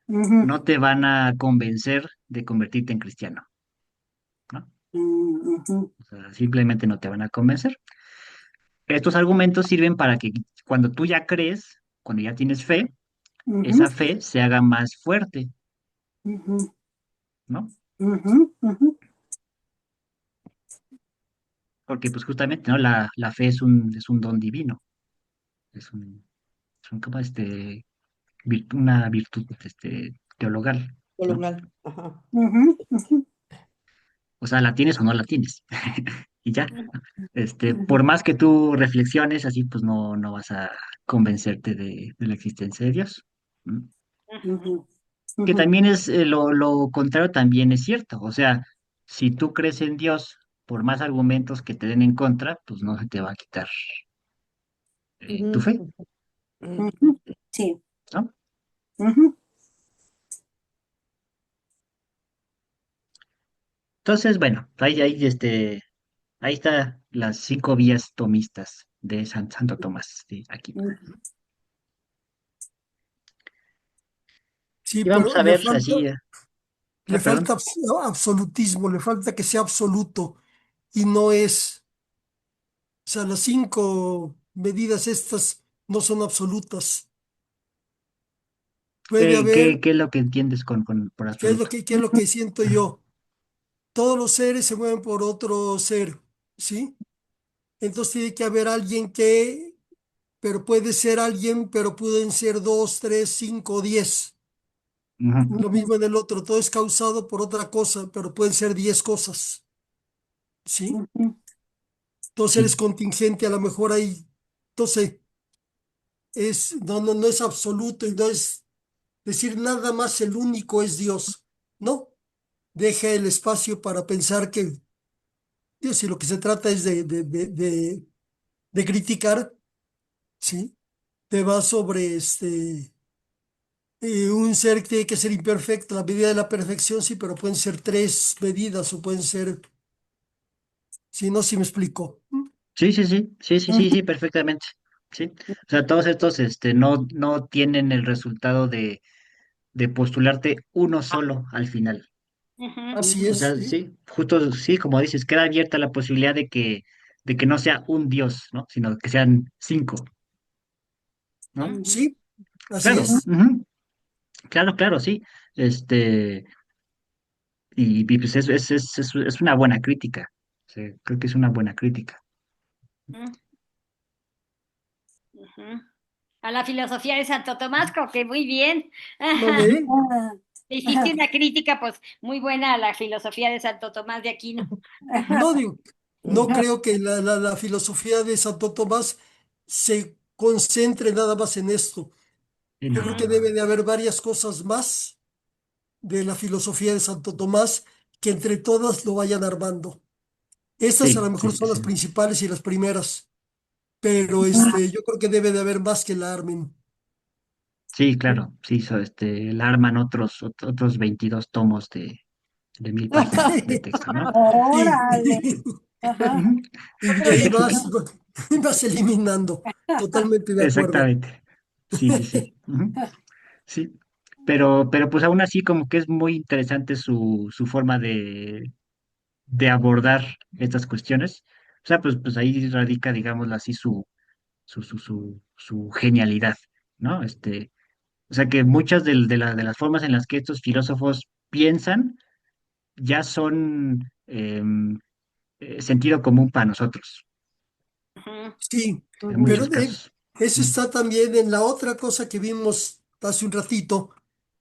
ujú, no te van a convencer de convertirte en cristiano, ¿no? ujú, O sea, simplemente no te van a convencer. Estos argumentos sirven para que cuando tú ya crees, cuando ya tienes fe, ujú, esa fe se haga más fuerte, ujú, ¿no? ujú, ujú. Porque pues justamente, ¿no? La fe es un don divino, es un como una virtud teologal, ¿no? Colonel. Ajá. Ujú, ujú, O sea, la tienes o no la tienes. Y ya, ujú, por más que tú reflexiones, así pues no vas a convencerte de la existencia de Dios. ¿Mm? ujú, Que ujú, también es lo contrario, también es cierto. O sea, si tú crees en Dios, por más argumentos que te den en contra, pues no se te va a quitar tu Ujú, fe, ujú. ujú. Sí. ¿no? Ujú. Entonces, bueno, ahí está las 5 vías tomistas de Santo Tomás de Aquino. Sí, Y vamos pero a ver así, le perdón. falta absolutismo, le falta que sea absoluto y no es, o sea, las 5 medidas estas no son absolutas. Puede haber, ¿Qué es lo que entiendes por absoluto? qué es lo que siento yo? Todos los seres se mueven por otro ser, ¿sí? Entonces tiene que haber alguien pero puede ser alguien, pero pueden ser dos, tres, cinco, 10. Ujú. Lo mismo en el otro, todo es causado por otra cosa, pero pueden ser 10 cosas, ¿sí? Ujú, Entonces Sí, eres contingente, a lo mejor hay, entonces no es absoluto y no es decir nada más el único es Dios, ¿no? Deja el espacio para pensar que Dios, si lo que se trata es de criticar, ¿sí? Te va sobre un ser que tiene que ser imperfecto, la medida de la perfección, sí, pero pueden ser 3 medidas o pueden ser, si no, si me explico. sí, sí, sí, sí, sí, sí, ujú, sí, perfectamente. Sí. O sea, todos estos no tienen el resultado de postularte uno solo al final. Ujú. ¿Sí? Así O es, sea, sí, justo sí, como dices, queda abierta la posibilidad de que no sea un Dios, ¿no? Sino que sean 5, ¿no? ujú, sí, así Claro, es. ujú, claro, claro, sí. Este, y pues es una buena crítica. Sí, creo que es una buena crítica. Ujú. Ujú. A la filosofía de Santo Tomás, creo que muy bien. ¿No Ajá. ve? ah, Hiciste ajá, una crítica, pues, muy buena a la filosofía de Santo Tomás de Aquino. No digo, no ajá, creo que la filosofía de Santo Tomás se concentre nada más en esto. Sí, Yo no, creo no, que no. debe de haber varias cosas más de la filosofía de Santo Tomás que entre todas lo vayan armando. Estas a lo Sí, sí, mejor sí, son las sí. principales y las primeras, pero yo creo que debe de haber más que la armen. Sí, claro, sí, la arman otros 22 tomos de 1000 páginas de texto, ¿no? Y, órale, ajá, Ujú. y Sí, ahí vas eliminando. Totalmente de acuerdo. exactamente. Sí, sí, sí. Ujú. Sí. Pero pues aún así como que es muy interesante su forma de abordar estas cuestiones. O sea, pues ahí radica, digámoslo así, su genialidad, ¿no? O sea que muchas de las formas en las que estos filósofos piensan ya son sentido común para nosotros, Ujú. Sí, en ujú, pero muchos casos. eso Mm. está también en la otra cosa que vimos hace un ratito,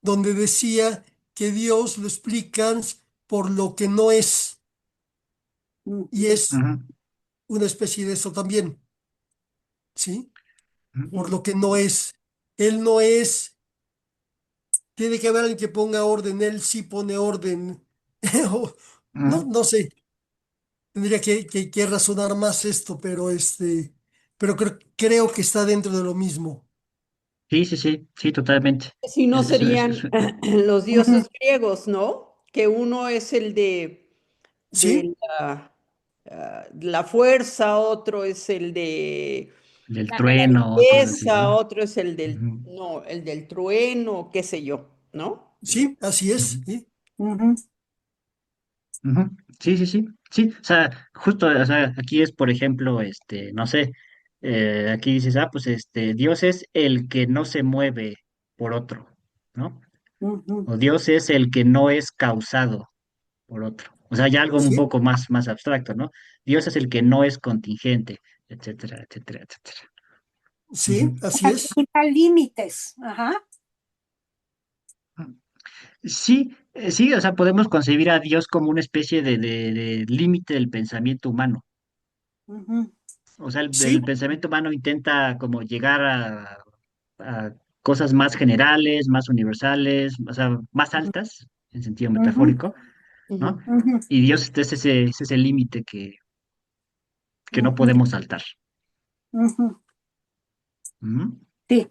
donde decía que Dios lo explican por lo que no es, y ujú, es Ujú, una especie de eso también, ¿sí? ujú, Por lo que no es. Él no es tiene que haber alguien que ponga orden, él sí pone orden. O, no, Ujú. no sé, tendría que razonar más esto, pero creo que está dentro de lo mismo. Sí, sí, sí, sí, totalmente. Si no serían Eso, los Ujú, dioses griegos, ¿no? Que uno es el de ¿Sí? la fuerza, otro es el de del La relación. trueno, cosas así, esa, ¿no? otro es el del, Ujú, no, el del trueno, qué sé yo, ¿no? Sí, así es. ujú, ¿Sí? ujú, ujú. Sí, sí, sí, sí, o sea, justo, o sea, aquí es, por ejemplo, no sé, aquí dices, pues, Dios es el que no se mueve por otro, ¿no? ujú, O Dios es el que no es causado por otro. O sea, ya algo un Sí, poco más abstracto, ¿no? Dios es el que no es contingente, etcétera, etcétera, etcétera. sí, Ujú. así es. quita límites. Ajá. Sí, sí, o sea, podemos concebir a Dios como una especie de límite del pensamiento humano. Ujú, O sea, el Sí, pensamiento humano intenta como llegar a cosas más generales, más universales, o sea, más altas, en sentido ujú, metafórico, ¿no? Ujú. ujú, Y Dios es ese límite que no ujú, podemos saltar. ujú. Ujú. Sí.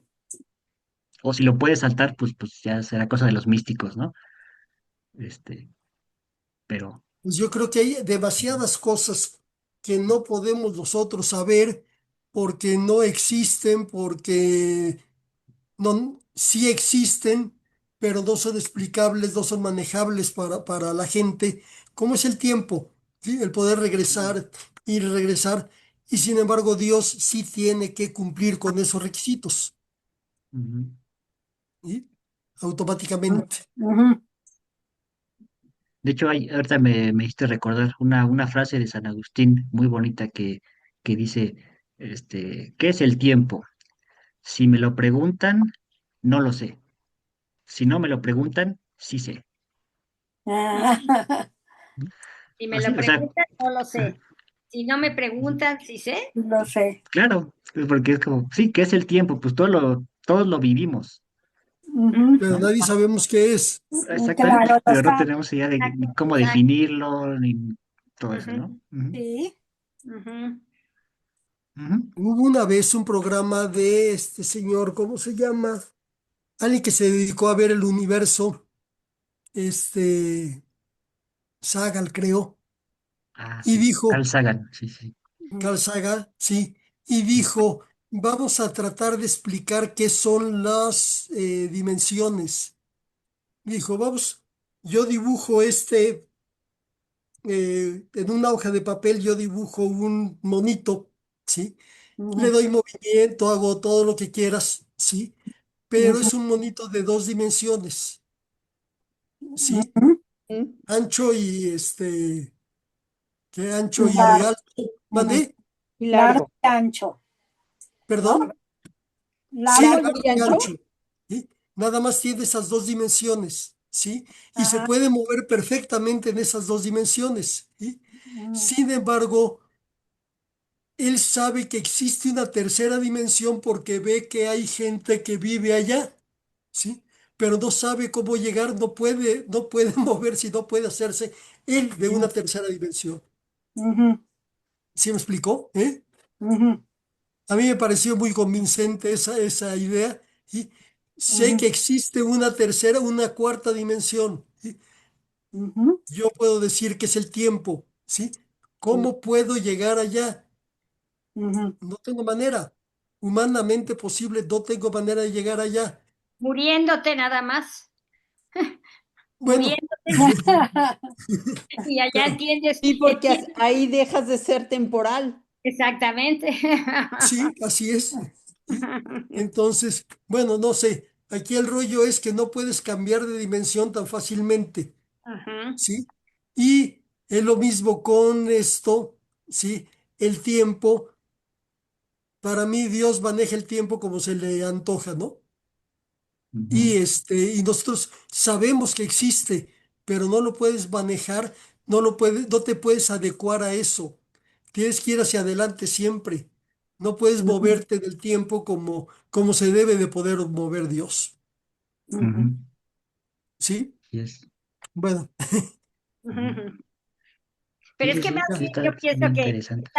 O si lo puedes saltar, pues ya será cosa de los místicos, ¿no? Este, pero... pues yo creo que hay demasiadas cosas que no podemos nosotros saber porque no existen, porque no, sí existen, pero no son explicables, no son manejables para la gente, como es el tiempo, ¿sí? El poder regresar, ir y regresar, y sin embargo Dios sí tiene que cumplir con esos requisitos, Ujú. ¿sí? Automáticamente. Ujú. De hecho, ahorita me hiciste recordar una frase de San Agustín muy bonita que dice, ¿qué es el tiempo? Si me lo preguntan, no lo sé. Si no me lo preguntan, sí sé. Ah, ¿No? Si me lo Así, o sea, preguntan, no lo sé. Si no me preguntan, sí sé. lo sé. claro, porque es como, sí, ¿qué es el tiempo? Pues todos lo vivimos, Ujú. Pero ¿no? nadie sabemos qué es. Exactamente, Claro, lo pero no sabe. tenemos idea de Exacto, ni cómo exacto. definirlo, ni todo eso, Ujú, ¿no? Ujú, Sí. ujú. ujú. Hubo una vez un programa de este señor, ¿cómo se llama? Alguien que se dedicó a ver el universo, este, Sagal, creo, Ah, y sí, dijo, Carl Sagan, sí, sí. Carl Sagan, sí, y dijo, vamos a tratar de explicar qué son las dimensiones. Dijo, vamos, yo dibujo en una hoja de papel, yo dibujo un monito, ¿sí? Le Ujú, doy movimiento, hago todo lo que quieras, ¿sí? Pero ujú, es un monito de dos dimensiones, ¿sí? ujú. Ancho y que ancho y Largo. alto. Ujú. ¿Mandé? Y Largo largo. y ancho, ¿no? ¿Perdón? Sí, Largo y Largo largo y y ancho. ancho. ¿Sí? Nada más tiene esas dos dimensiones, ¿sí? Y se ajá. puede mover perfectamente en esas dos dimensiones, ¿sí? Ujú, Sin embargo, él sabe que existe una tercera dimensión porque ve que hay gente que vive allá, ¿sí? Pero no sabe cómo llegar, no puede moverse y no puede hacerse él de una tercera dimensión. ujú, ¿Sí me explicó? ¿Eh? ujú, A mí me pareció muy convincente esa idea. Y sé ujú, que existe una tercera, una cuarta dimensión. ¿Sí? ujú, Yo puedo decir que es el tiempo. ¿Sí? ¿Cómo puedo llegar allá? ujú. No tengo manera. Humanamente posible, no tengo manera de llegar allá. Muriéndote nada más. Bueno, Muriéndote y allá pero entiendes, Sí, porque entiendes ahí dejas de ser temporal. exactamente. sí, así es. ¿Sí? Entonces, bueno, no sé. Aquí el rollo es que no puedes cambiar de dimensión tan fácilmente. Ujú. ¿Sí? Y es lo mismo con esto, ¿sí? El tiempo, para mí Dios maneja el tiempo como se le antoja, ¿no? Ujú, Y nosotros sabemos que existe, pero no lo puedes manejar, no te puedes adecuar a eso. Tienes que ir hacia adelante siempre. No puedes Ujú, moverte del tiempo como se debe de poder mover Dios. ujú. ujú. ¿Sí? Y es, Bueno, Pero sí, es sí, que más sí, sí, bien está yo pienso muy que interesante.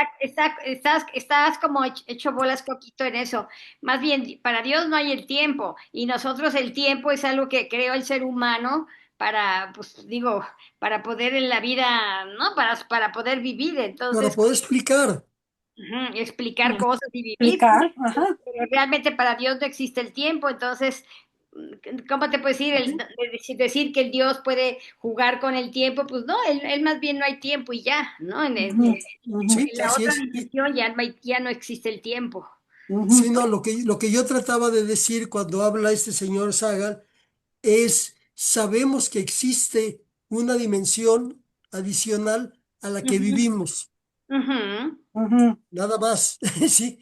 estás como hecho bolas coquito en eso. Más bien, para Dios no hay el tiempo y nosotros el tiempo es algo que creó el ser humano para, pues digo, para poder en la vida, ¿no? Para poder vivir. para Entonces, poder explicar, explicar cosas y vivir. Explicar, ajá. Pero realmente para Dios no existe el tiempo, entonces, ¿cómo te puedes decir? Decir que el Dios puede jugar con el tiempo, pues no, él más bien no hay tiempo y ya, ¿no? Ujú, ujú, ¿sí? En la Así otra es. dimensión ya no existe el tiempo. Sí, ujú, no, lo que yo trataba de decir cuando habla este señor Sagan es, sabemos que existe una dimensión adicional a la que Ujú, vivimos, ujú, ujú. nada más, ¿sí?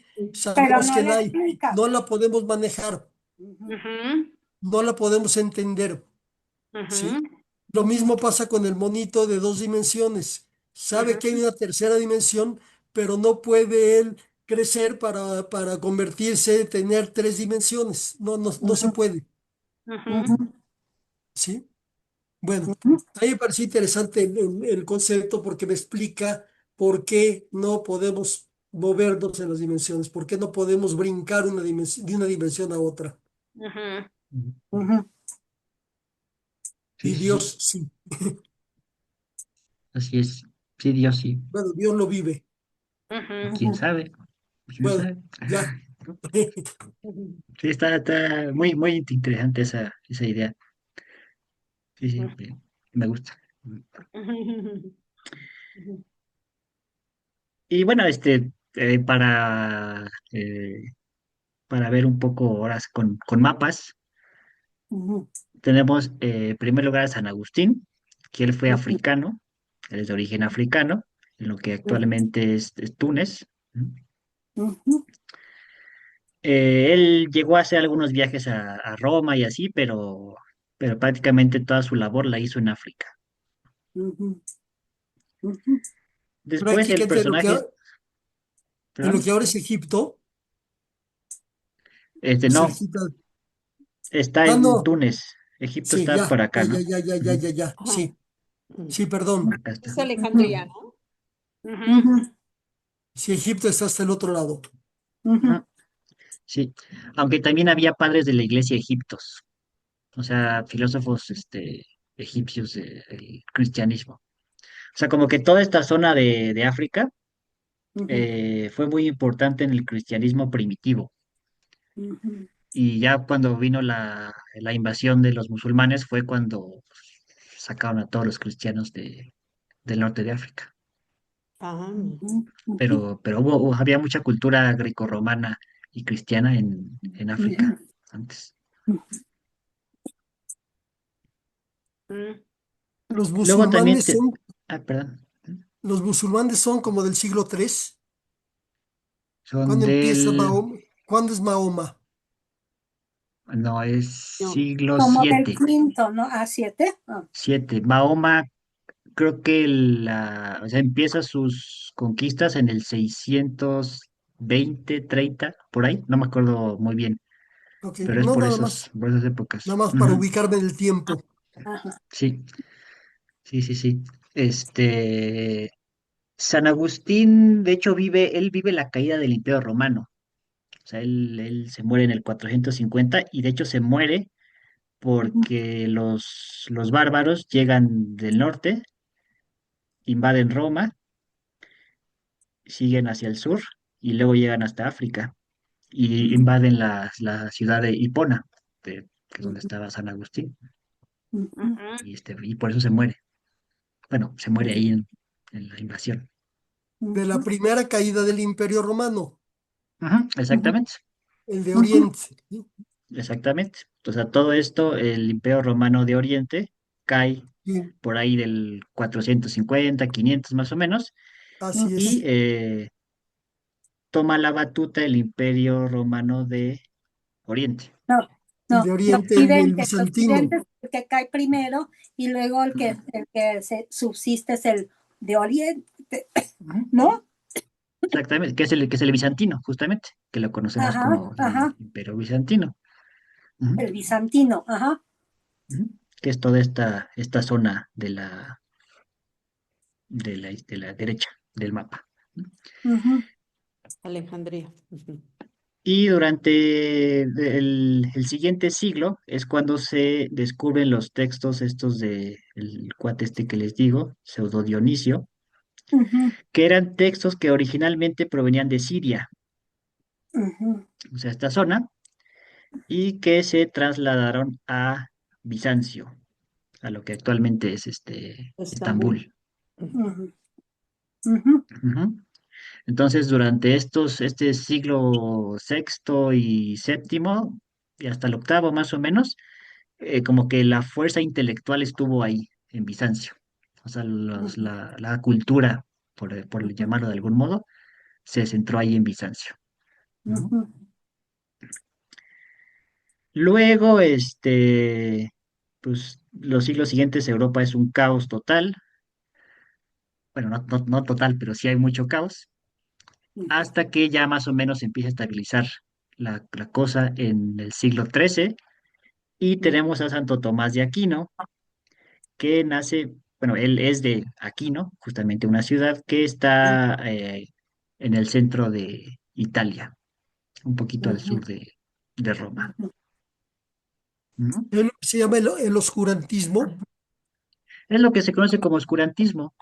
Pero Sabemos no que le la hay, explica. no la podemos manejar, Ujú, ujú, no la podemos entender, ¿sí? ujú, Lo ujú, mismo pasa con el monito de 2 dimensiones. Sabe que hay ujú, una tercera dimensión, pero no puede él crecer para convertirse, tener 3 dimensiones. No, no, no se ujú, puede, ujú, ujú, ¿sí? Bueno, ujú, a mí me pareció interesante el concepto porque me explica por qué no podemos movernos en las dimensiones, por qué no podemos brincar de una dimensión a otra. ujú, Ujú. ujú. Sí, Y sí, sí, Dios sí. así es. Sí, Dios sí. Bueno, Dios lo vive. ¿Y ujú, quién sabe? ¿Quién Bueno, sabe? ya. ujú, Sí, está muy, muy interesante esa idea. Sí, sí, me gusta. ujú, ujú. Y bueno, para ver un poco horas con mapas, Ujú, tenemos en primer lugar a San Agustín, que él fue ujú, africano, él es de origen africano, en lo que ujú, actualmente es Túnez. ujú, Él llegó a hacer algunos viajes a Roma y así, pero prácticamente toda su labor la hizo en África. ujú, ujú. Después el Prácticamente personaje, en lo perdón, que ahora es Egipto, no, cerquita. está Ah, en no. Túnez. Egipto Sí, está por ya, ya, acá, ya, ¿no? ya, ya, ya, Ujú. ya, ya. Ajá. Sí, Mm. sí, perdón. Acá Es está. Alejandría, ¿no? Ujú, Ujú, Sí, Egipto está hasta el otro lado. ujú, Ujú. Sí, aunque también había padres de la iglesia egiptos, o sea, filósofos egipcios del cristianismo. O sea, como que toda esta zona de África ujú, fue muy importante en el cristianismo primitivo. ujú, Y ya cuando vino la invasión de los musulmanes fue cuando sacaron a todos los cristianos del norte de África. Ah, mira. ujú, ujú, Pero había mucha cultura grecorromana y cristiana en África ujú, antes. ujú. Los Luego también musulmanes son, perdón, los musulmanes son como del siglo III. son ¿Cuándo empieza del, Mahoma? ¿Cuándo es Mahoma? no, es No. siglo como del siete, quinto, ¿no? A siete. Ah, siete. Mahoma creo que o sea, empieza sus conquistas en el 620 30 por ahí, no me acuerdo muy bien, Ok, pero es no, nada más. por esas épocas. Nada más para Ujú. ubicarme en el tiempo. ajá. Sí, sí, sí, sí. San Agustín, de hecho, él vive la caída del Imperio Romano. O sea, él se muere en el 450 y de hecho se muere Ujú, porque los bárbaros llegan del norte, invaden Roma, siguen hacia el sur y luego llegan hasta África y ujú, invaden la ciudad de Hipona, que es donde ujú, estaba San Agustín, ujú, Ujú, y por eso se muere. Bueno, se muere ahí en la invasión. De la ujú, primera caída del Imperio Romano, Ujú, ujú, exactamente, el de ujú, Oriente. ¿Sí? exactamente. Entonces, a todo esto, el Imperio Romano de Oriente cae Sí, por ahí del 450 500 más o menos, así y ujú. es. toma la batuta el Imperio Romano de Oriente. No, El no, de de Oriente, el Occidente. De bizantino. Occidente es el que cae primero y luego Ujú, el que se subsiste es el de Oriente, ujú. ¿no? Exactamente, que es el bizantino, justamente, que lo conocemos Ajá, como el ajá. Imperio Bizantino. Ujú, El bizantino, ajá. ujú. que es toda esta zona de la derecha del mapa. Ujú, Alejandría. Ujú. Y durante el siguiente siglo es cuando se descubren los textos estos de el cuate este que les digo, Pseudo Dionisio, ujú, que eran textos que originalmente provenían de Siria, ujú, o sea, esta zona, y que se trasladaron a Bizancio, a lo que actualmente es Estambul. Estambul. Ujú. ujú, ujú, Ujú. Entonces, durante este siglo sexto y séptimo, y hasta el octavo más o menos, como que la fuerza intelectual estuvo ahí, en Bizancio. O sea, ujú, la cultura, por ujú, llamarlo de algún modo, se centró ahí en Bizancio. Ujú. ujú, Luego, pues los siglos siguientes, Europa es un caos total. Bueno, no total, pero sí hay mucho caos, ujú, hasta que ya más o menos se empieza a estabilizar la cosa en el siglo XIII y tenemos a Santo Tomás de Aquino, que nace, bueno, él es de Aquino, justamente una ciudad que está en el centro de Italia, un poquito al ujú, sur de Roma. ujú. Ujú. Es lo que se llama el oscurantismo Es lo que se conoce como oscurantismo.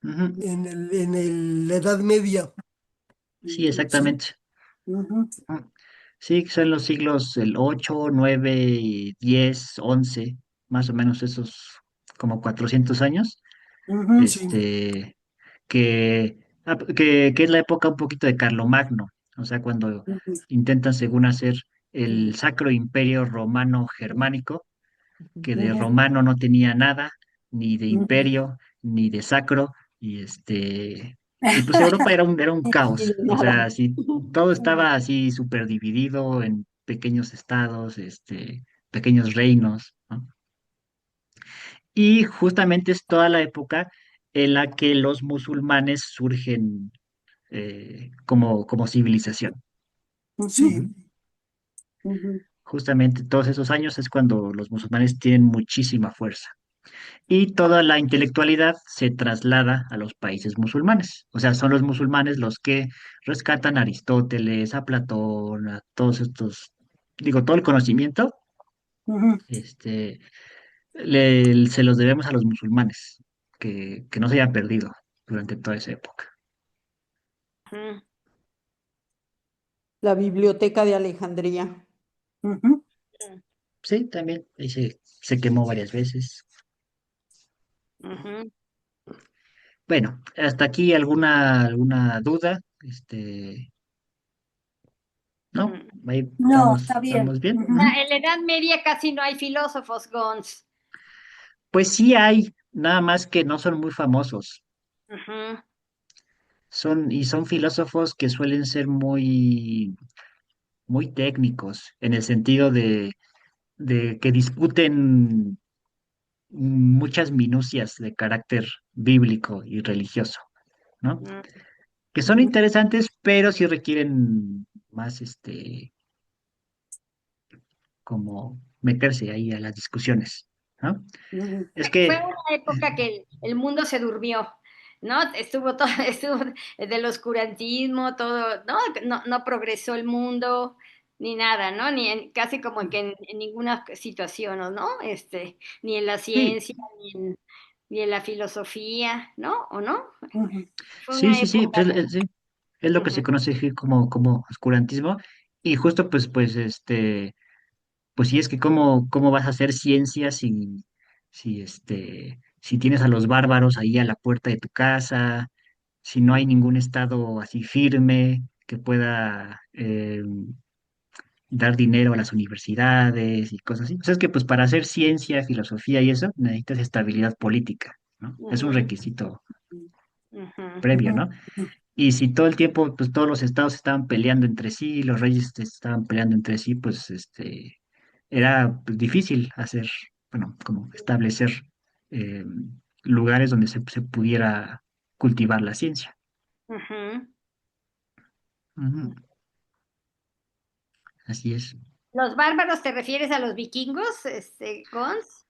Ujú. la Edad Media. Sí, Sí, exactamente. Ujú, Ujú. Sí, son los siglos el 8, 9, 10, 11, más o menos esos como 400 años, ujú, sí, que es la época un poquito de Carlomagno, o sea, cuando ujú, intentan según hacer el Ujú. Sacro Imperio Romano Germánico, que de ujú, romano no tenía nada, ni de ujú. imperio, ni de sacro, y y pues Europa era un Y de caos, o sea, nada. así, todo estaba así súper dividido en pequeños estados, pequeños reinos, ¿no? Y justamente es toda la época en la que los musulmanes surgen como civilización. Ujú, sí. Ujú. ujú, Justamente todos esos años es cuando los musulmanes tienen muchísima fuerza. Y toda la intelectualidad se traslada a los países musulmanes. O sea, son los musulmanes los que rescatan a Aristóteles, a Platón, a todos estos, digo, todo el conocimiento, ujú. este, se los debemos a los musulmanes, que no se haya perdido durante toda esa época. Ujú. La Biblioteca de Alejandría. Ujú. Sí, también, ahí se quemó varias veces. Ujú. Bueno, hasta aquí alguna duda, ¿no? Mm. Ahí No, está bien. vamos bien. Ujú. Ujú. En la Edad Media casi no hay filósofos, Gons. Pues sí hay, nada más que no son muy famosos. Ujú, Son filósofos que suelen ser muy técnicos, en el sentido de que discuten muchas minucias de carácter bíblico y religioso, ¿no? ujú, Que son Ujú. interesantes, pero sí requieren más, como meterse ahí a las discusiones, ¿no? Ujú. Es Fue que, una época que el mundo se durmió, ¿no? Estuvo todo, estuvo del oscurantismo, todo, ¿no? No progresó el mundo, ni nada, ¿no? Casi como que en ninguna situación, ¿no? Ni en la sí, ciencia, ni en la filosofía, ¿no? ¿O no? Ujú. Fue sí, una sí, sí, época. pues, sí, es lo que se Ujú, conoce aquí como oscurantismo, y justo pues sí es que cómo vas a hacer ciencia si tienes a los bárbaros ahí a la puerta de tu casa, si no hay ningún estado así firme que pueda dar dinero a las universidades y cosas así. O sea, es que pues para hacer ciencia, filosofía y eso necesitas estabilidad política, ¿no? Es un ujú, requisito ujú, previo, Ujú. ¿no? Y si todo el tiempo, pues todos los estados estaban peleando entre sí, los reyes estaban peleando entre sí, pues era pues, difícil hacer, bueno, como establecer eh, lugares donde se pudiera cultivar la ciencia. ujú. Ujú. Así es. ¿Los bárbaros te refieres a los vikingos, Gons?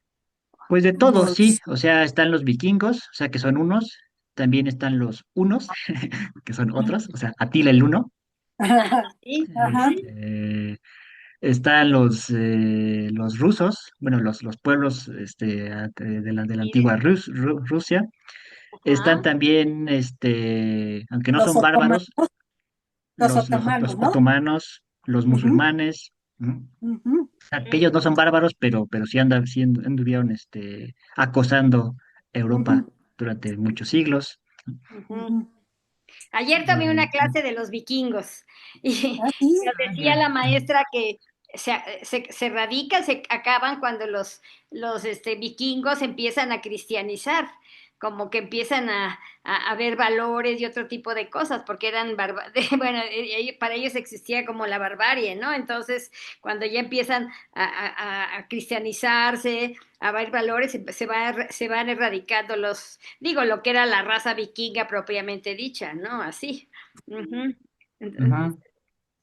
Pues de todo, sí. Más, O sea, están los vikingos, o sea, que son unos. También están los unos, que son otros. O sea, Atila el uno. Sí. Ajá. Este, están los rusos, bueno, los pueblos de la Y de- antigua Rusia. Están ajá. también, aunque no Los son otomanos, bárbaros, los los otomanos, ¿no? otomanos, los Ujú, musulmanes. ¿No? ujú, Aquellos no son bárbaros, pero sí anduvieron acosando Europa ujú, durante muchos siglos. Ujú. ujú. Ayer tomé una Eh, clase de los vikingos y Así, nos decía la maestra que se radican, se acaban cuando los vikingos empiezan a cristianizar, como que empiezan a ver valores y otro tipo de cosas, porque bueno, para ellos existía como la barbarie, ¿no? Entonces, cuando ya empiezan a cristianizarse, a ver valores, se van erradicando digo, lo que era la raza vikinga propiamente dicha, ¿no? Así. Ujú. Entonces, ujú.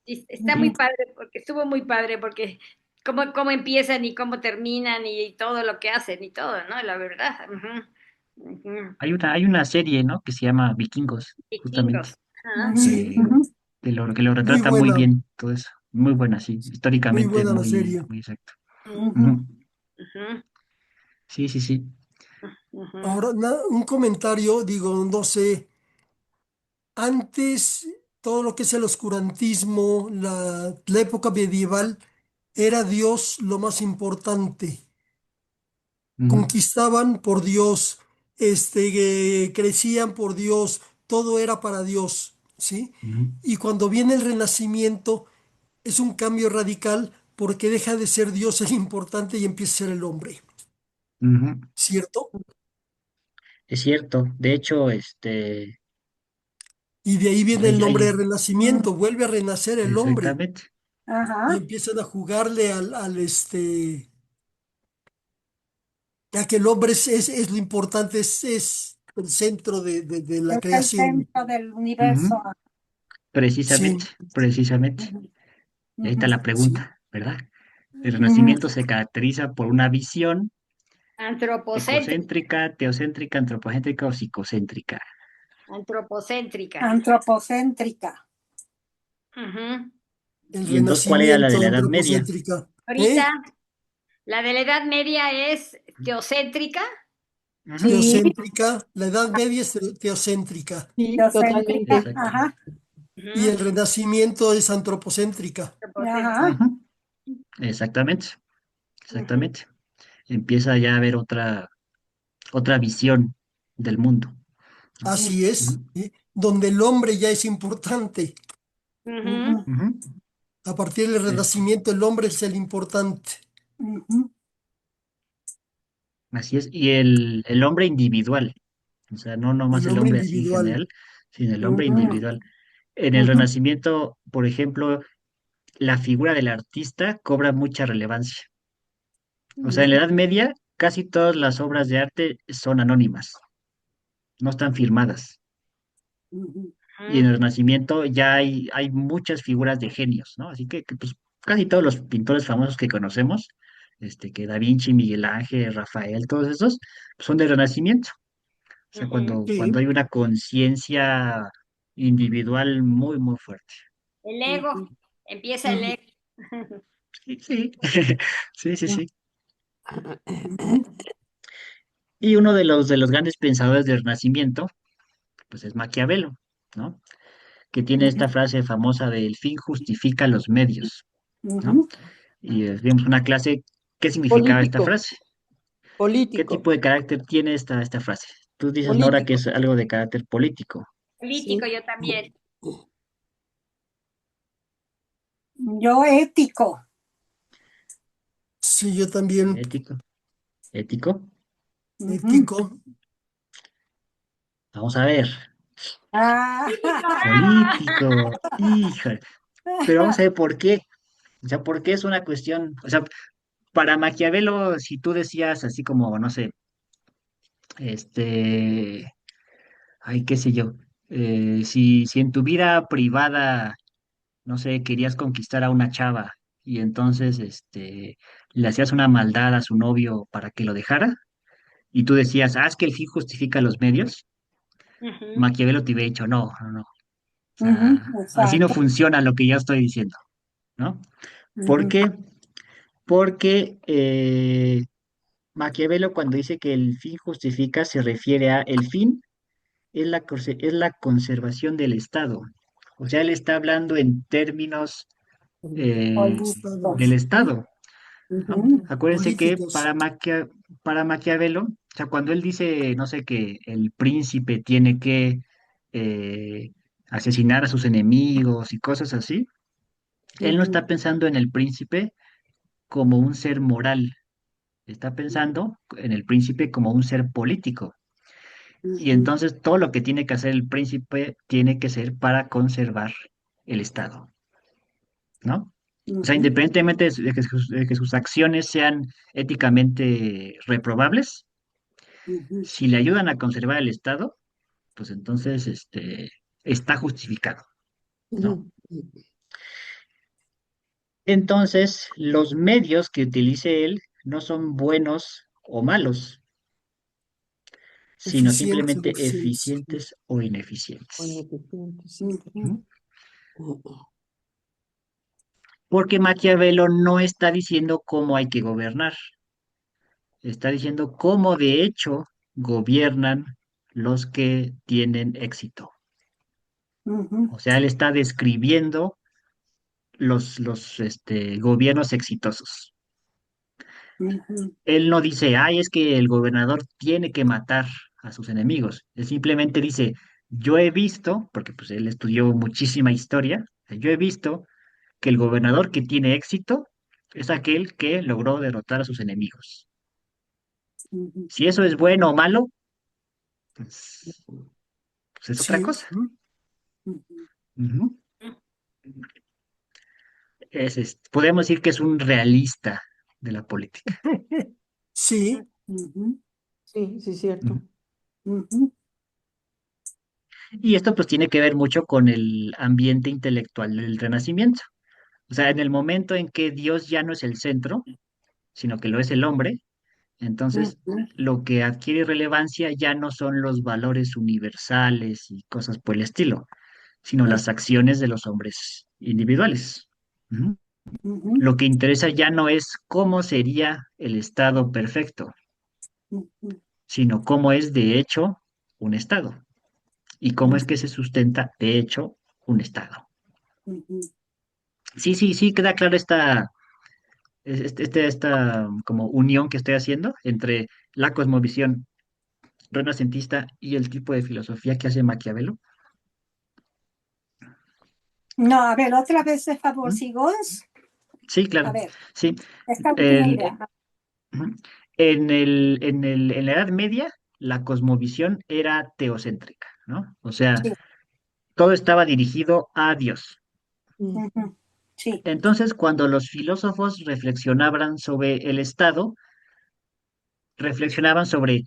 sí, está muy ujú. padre, porque estuvo muy padre, porque cómo empiezan y cómo terminan y todo lo que hacen y todo, ¿no? La verdad. Ujú. Ujú. Hay una serie, ¿no? Que se llama Vikingos, justamente, Vikingos. Ajá. Ujú, que, ujú. que lo muy retrata muy buena, bien todo eso. Muy buena, sí. muy Históricamente buena la muy, serie. muy exacto. Ujú. Ujú. Ujú. Ujú. Sí, sí, sí. Ujú. Ahora, un comentario, digo, no sé, antes todo lo que es el oscurantismo, la época medieval, era Dios lo más importante. Ujú, Conquistaban por Dios, crecían por Dios, todo era para Dios, ¿sí? ujú, Y cuando viene el Renacimiento, es un cambio radical porque deja de ser Dios el importante y empieza a ser el hombre, ujú. ¿cierto? Es cierto. De hecho, Y de ahí viene el nombre de hay, Renacimiento, vuelve a renacer el hombre exactamente. y Ajá. empiezan a jugarle ya que el hombre es lo importante, es el centro de la Es el creación. centro del universo. Ujú. Precisamente, Sí, precisamente. Ujú, Y ahí está ujú, la sí, pregunta, ¿verdad? El ujú. Renacimiento se caracteriza por una visión Antropocéntrica. ecocéntrica, teocéntrica, antropocéntrica o psicocéntrica. Antropocéntrica. Antropocéntrica. Ujú. el Y entonces, ¿cuál era la de Renacimiento la Edad Media? antropocéntrica. Ahorita, ¿Eh? la de la Edad Media es teocéntrica. Ujú. Sí, Teocéntrica, la Edad Media es teocéntrica Sí, teocéntrica. totalmente. Exacto. Ajá. y Ujú. el Renacimiento es antropocéntrica. Antropocéntrica. Ajá. Ujú. Exactamente, Ujú. exactamente. Empieza ya a haber otra visión del mundo. ¿No? Así es, Ujú. ¿eh? Donde el hombre ya es importante. Ujú. Ujú, Ujú. A partir del Es- Renacimiento el hombre es el importante. ujú. Así es. Y el hombre individual, o sea, no nomás El el hombre hombre así en individual. general, sino el hombre Ujú, individual. En el ujú, Renacimiento, por ejemplo, la figura del artista cobra mucha relevancia. O sea, en la ujú, Edad Media, casi todas las obras de arte son anónimas, no están firmadas. ujú. Y en el Renacimiento ya hay muchas figuras de genios, ¿no? Así que, pues, casi todos los pintores famosos que conocemos, que Da Vinci, Miguel Ángel, Rafael, todos esos, pues, son del Renacimiento. O sea, Ujú. cuando Sí, hay una conciencia individual muy, muy fuerte. El ego, Ujú, empieza el ujú, ego. Sí, sí, sí, sí, sí. ujú, Y uno de los grandes pensadores del Renacimiento, pues es Maquiavelo, ¿no? Que tiene esta ujú, frase famosa de el fin justifica los medios, ¿no? ujú. Y vimos una clase, ¿qué significaba esta Político, frase? ¿Qué político, tipo de carácter tiene esta frase? Tú dices, Nora, que político. es algo de carácter político. Político, Sí. yo también. Yo ético. sí, yo también Ético. Ético. Ujú. ético. Vamos a ver. Ah, Político. Híjole. Pero vamos a ver por qué. O sea, ¿por qué es una cuestión? O sea, para Maquiavelo, si tú decías así como, no sé, este, ay, qué sé yo, si en tu vida privada, no sé, querías conquistar a una chava y entonces, le hacías una maldad a su novio para que lo dejara, y tú decías, es que el fin justifica los medios, Ujú. Maquiavelo te hubiera dicho, no, no, no. O Ujú, sea, así no exacto. funciona lo que yo estoy diciendo, ¿no? ¿Por Ujú, qué? Porque Maquiavelo cuando dice que el fin justifica se refiere a el fin es la conservación del Estado. O sea, él está hablando en términos político. del Estado, ¿no? Ujú, Acuérdense que políticos. para Maquiavelo, o sea, cuando él dice, no sé, que el príncipe tiene que eh, asesinar a sus enemigos y cosas así, él no ujú, está pensando en el príncipe como un ser moral, está pensando en el príncipe como un ser político. Y ujú, entonces todo lo que tiene que hacer el príncipe tiene que ser para conservar el Estado, ¿no? O sea, ujú, independientemente de que sus acciones sean éticamente reprobables, ujú, si le ayudan a conservar el Estado, pues entonces está justificado, ¿no? ujú. Entonces, los medios que utilice él no son buenos o malos, sino Eficientes, simplemente ineficientes. eficientes o ineficientes. Ineficiente, sí. ujú, ¿No? Porque Maquiavelo no está diciendo cómo hay que gobernar, está diciendo cómo de hecho gobiernan los que tienen éxito. ujú, O sea, él está describiendo los gobiernos exitosos. ujú, Él no dice, es que el gobernador tiene que matar a sus enemigos. Él simplemente dice, yo he visto, porque pues él estudió muchísima historia, yo he visto que el gobernador que tiene éxito es aquel que logró derrotar a sus enemigos. ujú, Si eso es bueno o malo, pues, pues es otra Sí. cosa. ujú. Ujú. Podemos decir que es un realista de la política. Sí, Ujú, Sí, sí, Ujú. cierto. ujú, Y esto pues tiene que ver mucho con el ambiente intelectual del Renacimiento. O sea, en el momento en que Dios ya no es el centro, sino que lo es el hombre, entonces ujú. lo que adquiere relevancia ya no son los valores universales y cosas por el estilo, sino las acciones de los hombres individuales. Ujú. Ujú, Lo que interesa ya no es cómo sería el estado perfecto, ujú, sino cómo es de hecho un estado y cómo es que se sustenta de hecho un estado. ujú. Sí, sí, sí, queda clara esta como unión que estoy haciendo entre la cosmovisión renacentista y el tipo de filosofía que hace Maquiavelo. No, a ver, otra vez de favor, ¿Mm? Sigons. Sí, A claro. ver, Sí. esta última El- idea. ujú. En la Edad Media, la cosmovisión era teocéntrica, ¿no? O sea, Sí, todo estaba dirigido a Dios. Mm, ujú, sí, Entonces, cuando los filósofos reflexionaban sobre el Estado, reflexionaban sobre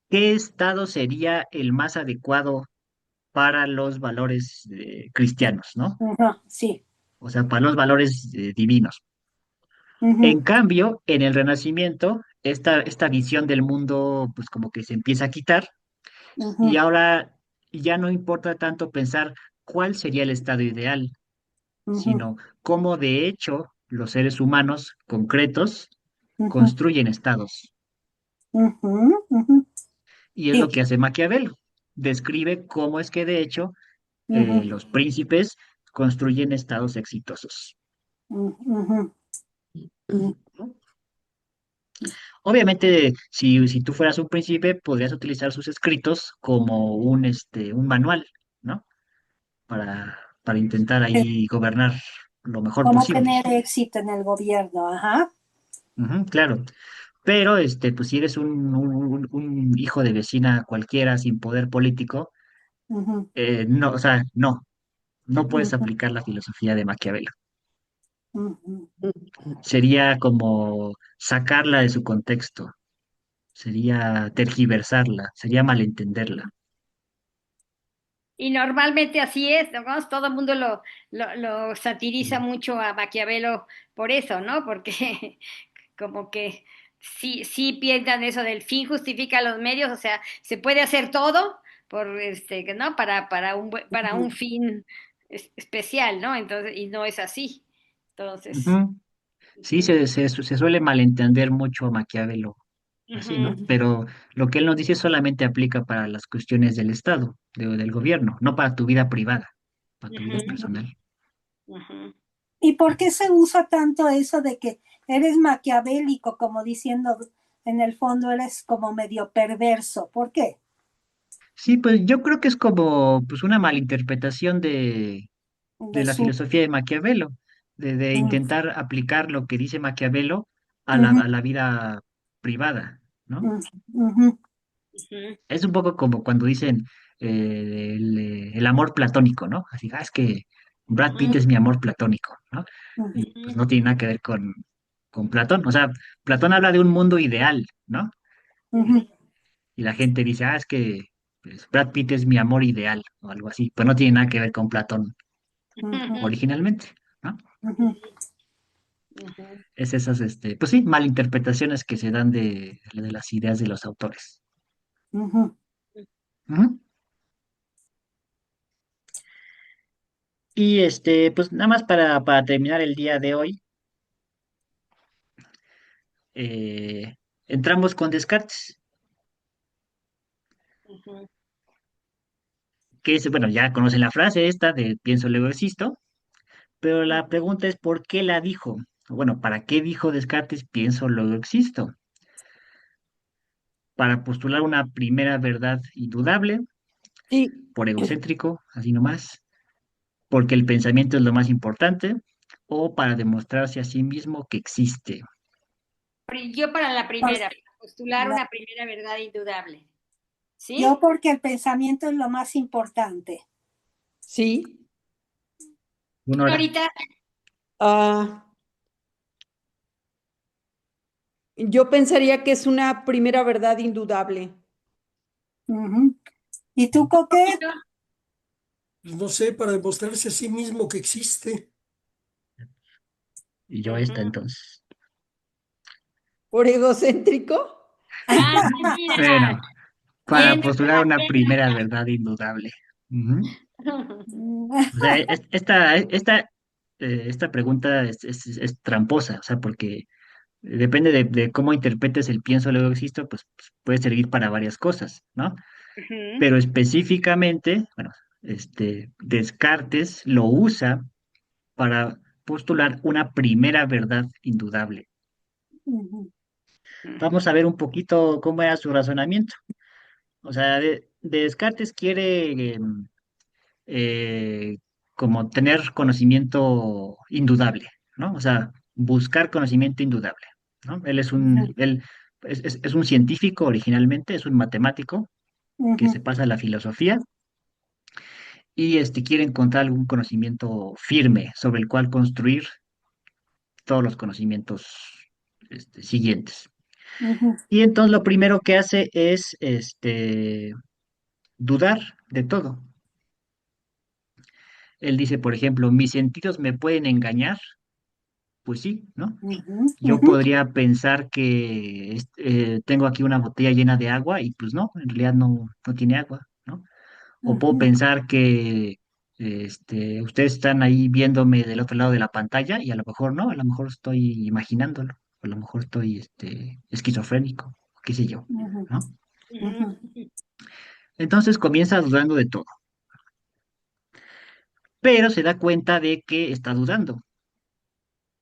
qué Estado sería el más adecuado para los valores cristianos, ¿no? ujú, sí. O sea, para los valores divinos. Ujú, En cambio, en el Renacimiento, esta visión del mundo, pues como que se empieza a quitar y ujú, ahora ya no importa tanto pensar cuál sería el estado ideal, ujú, sino cómo de hecho los seres humanos concretos ujú, construyen estados. ujú, ujú. Y es Sí, lo que hace Maquiavelo. Describe cómo es que de hecho ujú, los príncipes construyen estados exitosos. ujú, ujú, ¿No? Obviamente, si tú fueras un príncipe, podrías utilizar sus escritos como un manual, ¿no? Para intentar sí. ahí gobernar lo mejor Cómo posible. tener éxito en el gobierno, ajá. Ujú, claro. Pero, pues si eres un hijo de vecina cualquiera sin poder político, Ujú, no, o sea, no puedes ujú, aplicar la filosofía de Maquiavelo. ujú. Sería como sacarla de su contexto, sería tergiversarla, sería malentenderla. Y normalmente así es, ¿no? Todo el mundo lo satiriza mucho a Maquiavelo por eso, ¿no? Porque como que sí piensan eso del fin justifica los medios, o sea, se puede hacer todo ¿no? Para un fin especial, ¿no? Entonces, y no es así. Entonces, Ujú. Sí, ujú, se suele malentender mucho a Maquiavelo, así, ¿no? ujú, Pero lo que él nos dice solamente aplica para las cuestiones del Estado, del gobierno, no para tu vida privada, para tu vida ujú, personal. ujú. ¿Y por qué se usa tanto eso de que eres maquiavélico, como diciendo, en el fondo eres como medio perverso? ¿Por qué? Sí, pues yo creo que es como pues una malinterpretación de De la su... filosofía de Maquiavelo, de Mm, intentar aplicar lo que dice Maquiavelo ujú, a la vida privada, ¿no? mm, ujú, Ujú, Es un poco como cuando dicen el amor platónico, ¿no? Así, es que Brad Pitt ujú, es mi amor platónico, ¿no? ujú, Y pues ujú, no tiene nada que ver con Platón. O sea, Platón habla de un mundo ideal, ¿no? ujú, Y la gente dice, es que pues, Brad Pitt es mi amor ideal o algo así, pero no tiene nada que ver con Platón ujú, originalmente, ¿no? ujú, ujú, Es esas, pues sí, malinterpretaciones que se dan de las ideas de los autores. ujú. Ujú. Y pues nada más para terminar el día de hoy, eh, entramos con Descartes, ujú. que es, bueno, ya conocen la frase esta de pienso, luego existo, pero la pregunta es ¿por qué la dijo? Bueno, ¿para qué dijo Descartes pienso, luego existo? Para postular una primera verdad indudable, Sí, por egocéntrico, así nomás, porque el pensamiento es lo más importante, o para demostrarse a sí mismo que existe. Yo para la Por- primera, para postular la- una primera verdad indudable. yo ¿Sí? porque el pensamiento es lo más importante. sí. Una ¿Quién hora. ahorita? Ah, yo pensaría que es una primera verdad indudable. Ujú. ¿Y tú, Coque? Pues no sé, para demostrarse a sí mismo que existe. Y yo esta Ujú. entonces. ¿Por egocéntrico? Ah, mira, Bueno, para tiene postular una primera verdad indudable. Ujú. una. O sea, esta pregunta es tramposa, o sea, porque depende de cómo interpretes el pienso luego existo, pues puede servir para varias cosas, ¿no? Ujú, Pero específicamente, bueno, Descartes lo usa para postular una primera verdad indudable. Ujú, Vamos a ver un poquito cómo era su razonamiento. O sea, de Descartes quiere eh, como tener conocimiento indudable, ¿no? O sea, buscar conocimiento indudable, ¿no? ujú, Él es un científico originalmente, es un matemático que se ujú, pasa a la filosofía y quiere encontrar algún conocimiento firme sobre el cual construir todos los conocimientos siguientes. ujú, Y entonces lo primero que hace es dudar de todo. Él dice, por ejemplo, mis sentidos me pueden engañar, pues sí, ¿no? ujú, Yo ujú, podría pensar que tengo aquí una botella llena de agua y pues no, en realidad no tiene agua, ¿no? O puedo ujú, pensar que ustedes están ahí viéndome del otro lado de la pantalla y a lo mejor no, a lo mejor estoy imaginándolo, a lo mejor estoy esquizofrénico, qué sé yo, ujú, ¿no? ujú, ujú, Entonces comienza dudando de todo, pero se da cuenta de que está dudando.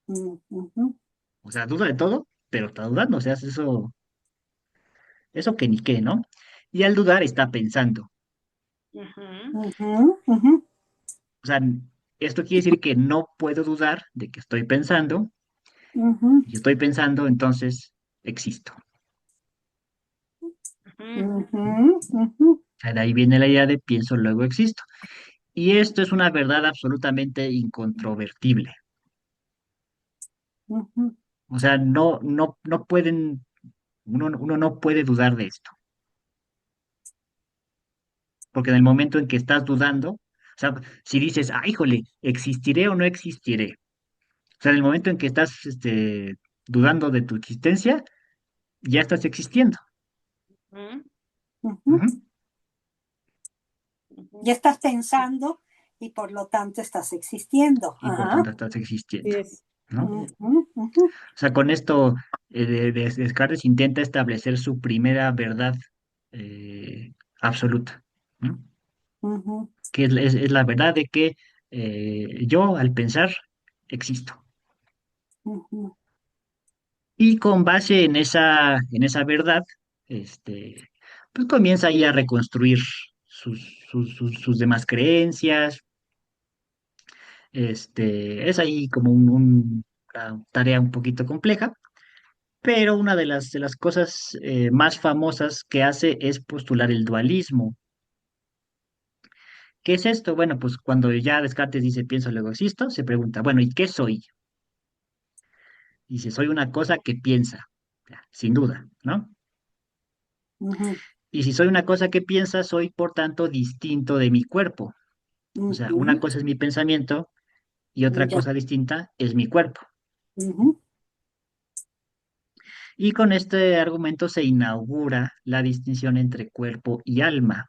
ujú, O sea, duda de todo, pero está dudando, o sea, eso que ni qué, ¿no? Y al dudar está pensando. ujú, ujú, ujú, O sea, esto quiere decir que no puedo dudar de que estoy pensando, ujú, y si estoy pensando, entonces existo. ujú, ujú, ujú, O sea, de ahí viene la idea de pienso, luego existo. Y esto es una verdad absolutamente incontrovertible. ujú, O sea, no pueden, uno no puede dudar de esto, porque en el momento en que estás dudando, o sea, si dices, híjole, ¿existiré o no existiré? O sea, en el momento en que estás dudando de tu existencia, ya estás existiendo. Ujú, Ujú. Ujú. ujú. Ya estás pensando y por lo tanto estás existiendo. Y por Ajá. tanto estás Así existiendo, es. ¿no? Ujú, ujú, O sea, con esto Descartes intenta establecer su primera verdad absoluta, ¿no? ujú, Que es la verdad de que yo al pensar existo. ujú, Y con base en esa verdad, este, pues comienza ahí a reconstruir sus demás creencias. Es ahí como una tarea un poquito compleja, pero una de las cosas más famosas que hace es postular el dualismo. ¿Qué es esto? Bueno, pues cuando ya Descartes dice pienso, luego existo, se pregunta, bueno, ¿y qué soy? Dice, soy una cosa que piensa, ya, sin duda, ¿no? ujú, Y si soy una cosa que piensa, soy por tanto distinto de mi cuerpo. O sea, una ujú. cosa es mi pensamiento y otra Ya. cosa distinta es mi cuerpo. Ujú, Y con este argumento se inaugura la distinción entre cuerpo y alma.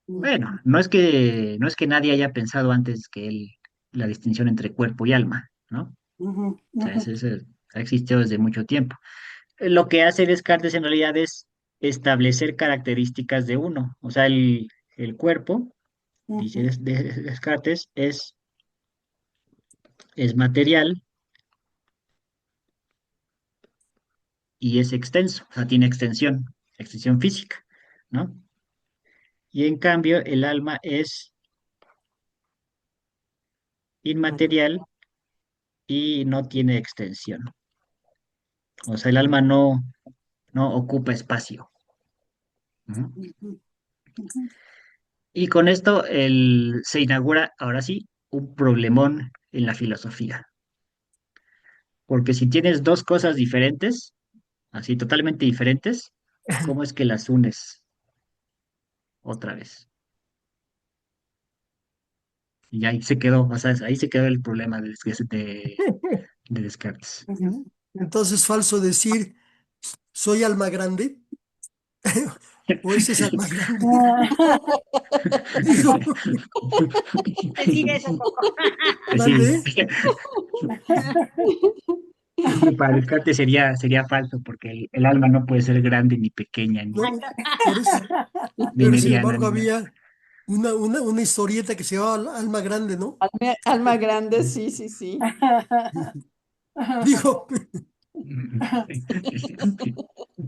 Bueno, ujú, no es que nadie haya pensado antes que él la distinción entre cuerpo y alma, ¿no? ujú, O sea, ujú, ha existido desde mucho tiempo. Lo que hace Descartes en realidad es establecer características de uno. O sea, el cuerpo, dice ujú, Descartes, es material y es extenso, o sea, tiene extensión física, ¿no? Y en cambio, el alma es inmaterial y no tiene extensión. O sea, el alma no ocupa espacio. Ujú. ujú, ujú, Y con esto se inaugura, ahora sí, un problemón en la filosofía. Porque si tienes dos cosas diferentes, así totalmente diferentes, ¿cómo es que las unes otra vez? Y ahí se quedó, o sea, ahí se quedó el problema de Descartes. ujú. Entonces es falso decir soy alma grande o ese es alma grande. Digo, Decir eso, Coco. Sí, mande. sí, para Descartes sería falso, porque el alma no puede ser grande ni pequeña, No, Exacto. por eso. ni Pero sin mediana, embargo ni nada. había una historieta que se llamaba Alma Grande, ¿no? Alma grande, sí, sí, sí. Digo,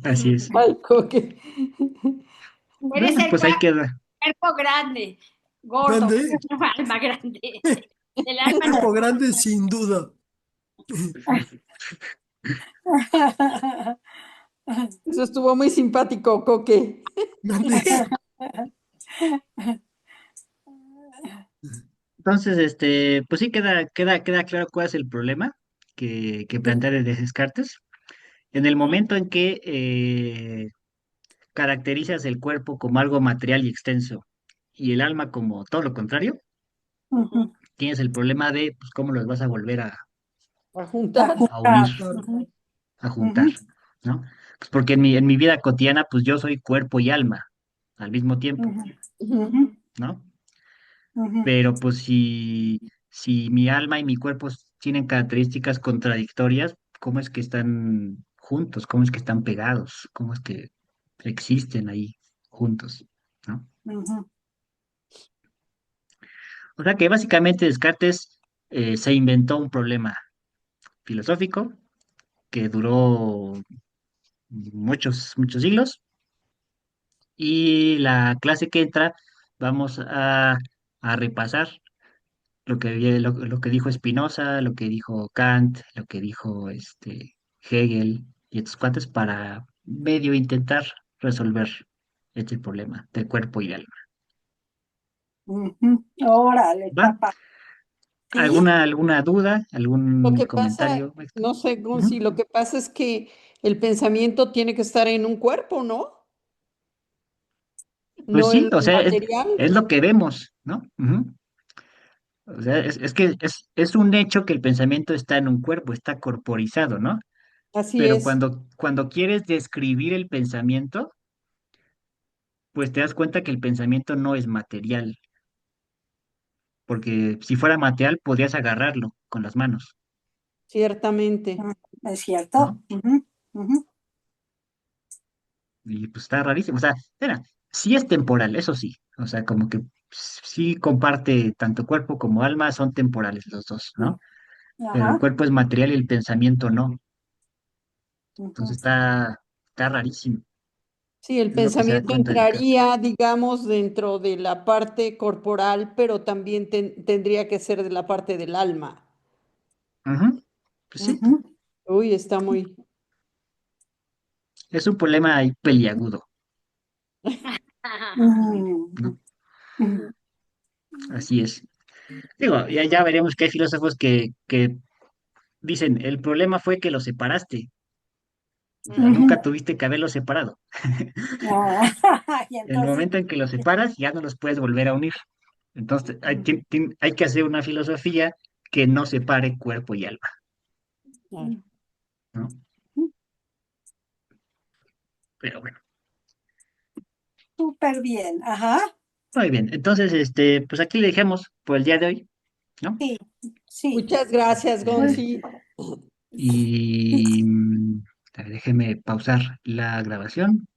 Así es. Ay, Coque. Eres Bueno, pues ahí queda. cuerpo grande, gordo, mande, alma grande. El alma no. cuerpo grande sin duda. Eso estuvo muy simpático, Coque. Mande. Entonces, pues sí queda claro cuál es el problema que plantea Descartes. En el momento en que caracterizas el cuerpo como algo material y extenso y el alma como todo lo contrario, Ujú. tienes el problema de pues, cómo los vas a volver A A juntar. a unir, juntar. Claro. Ujú, a juntar, ujú, ¿no? Pues porque en mi vida cotidiana, pues yo soy cuerpo y alma al mismo tiempo, ujú, Ujú. ujú, ¿no? ujú, Pero pues si mi alma y mi cuerpo tienen características contradictorias, ¿cómo es que están juntos? ¿Cómo es que están pegados? ¿Cómo es que existen ahí juntos? ¿No? ujú, O sea que básicamente Descartes se inventó un problema filosófico que duró muchos siglos y la clase que entra vamos a repasar lo que dijo Spinoza, lo que dijo Kant, lo que dijo Hegel y estos cuates para medio intentar resolver este problema de cuerpo y alma. ujú. Órale, ¿Va? está padre. Sí, ¿Alguna duda? Lo ¿Algún que pasa, comentario extra? no sé, Ujú. Gonzi, lo que pasa es que el pensamiento tiene que estar en un cuerpo, ¿no? Pues No en sí, o lo sea, material. es lo que vemos, ¿no? Ujú. O sea, es que es un hecho que el pensamiento está en un cuerpo, está corporizado, ¿no? Así Pero es, cuando quieres describir el pensamiento, pues te das cuenta que el pensamiento no es material, porque si fuera material podrías agarrarlo con las manos, ciertamente. ¿Es cierto? ¿no? Ujú, ujú. Y pues está rarísimo. O sea, mira, sí es temporal, eso sí. O sea, como que sí comparte tanto cuerpo como alma, son temporales los dos, ¿no? Pero el Ajá. cuerpo es material y el pensamiento no. Ujú. Entonces está rarísimo. Sí, el Es lo que se da pensamiento cuenta Descartes. entraría, digamos, dentro de la parte corporal, pero también tendría que ser de la parte del alma. Ujú, pues sí, Ujú. Uy, está muy... es un problema ahí peliagudo, ¿no? Mm. Así es. Digo, ya veremos que hay filósofos que dicen, el problema fue que lo separaste. O sea, nunca Ujú. tuviste que haberlo separado. Ah, y El entonces, momento en que los separas, ya no los puedes volver a unir. Entonces, hay que hacer una filosofía que no separe cuerpo y alma, Claro. ¿no? Pero bueno, súper bien. Ajá. muy bien. Entonces, pues aquí le dejamos por el día de hoy, ¿no? Sí, sí. Muchas gracias, Eh, Gonzi. y a ver, déjeme pausar la grabación.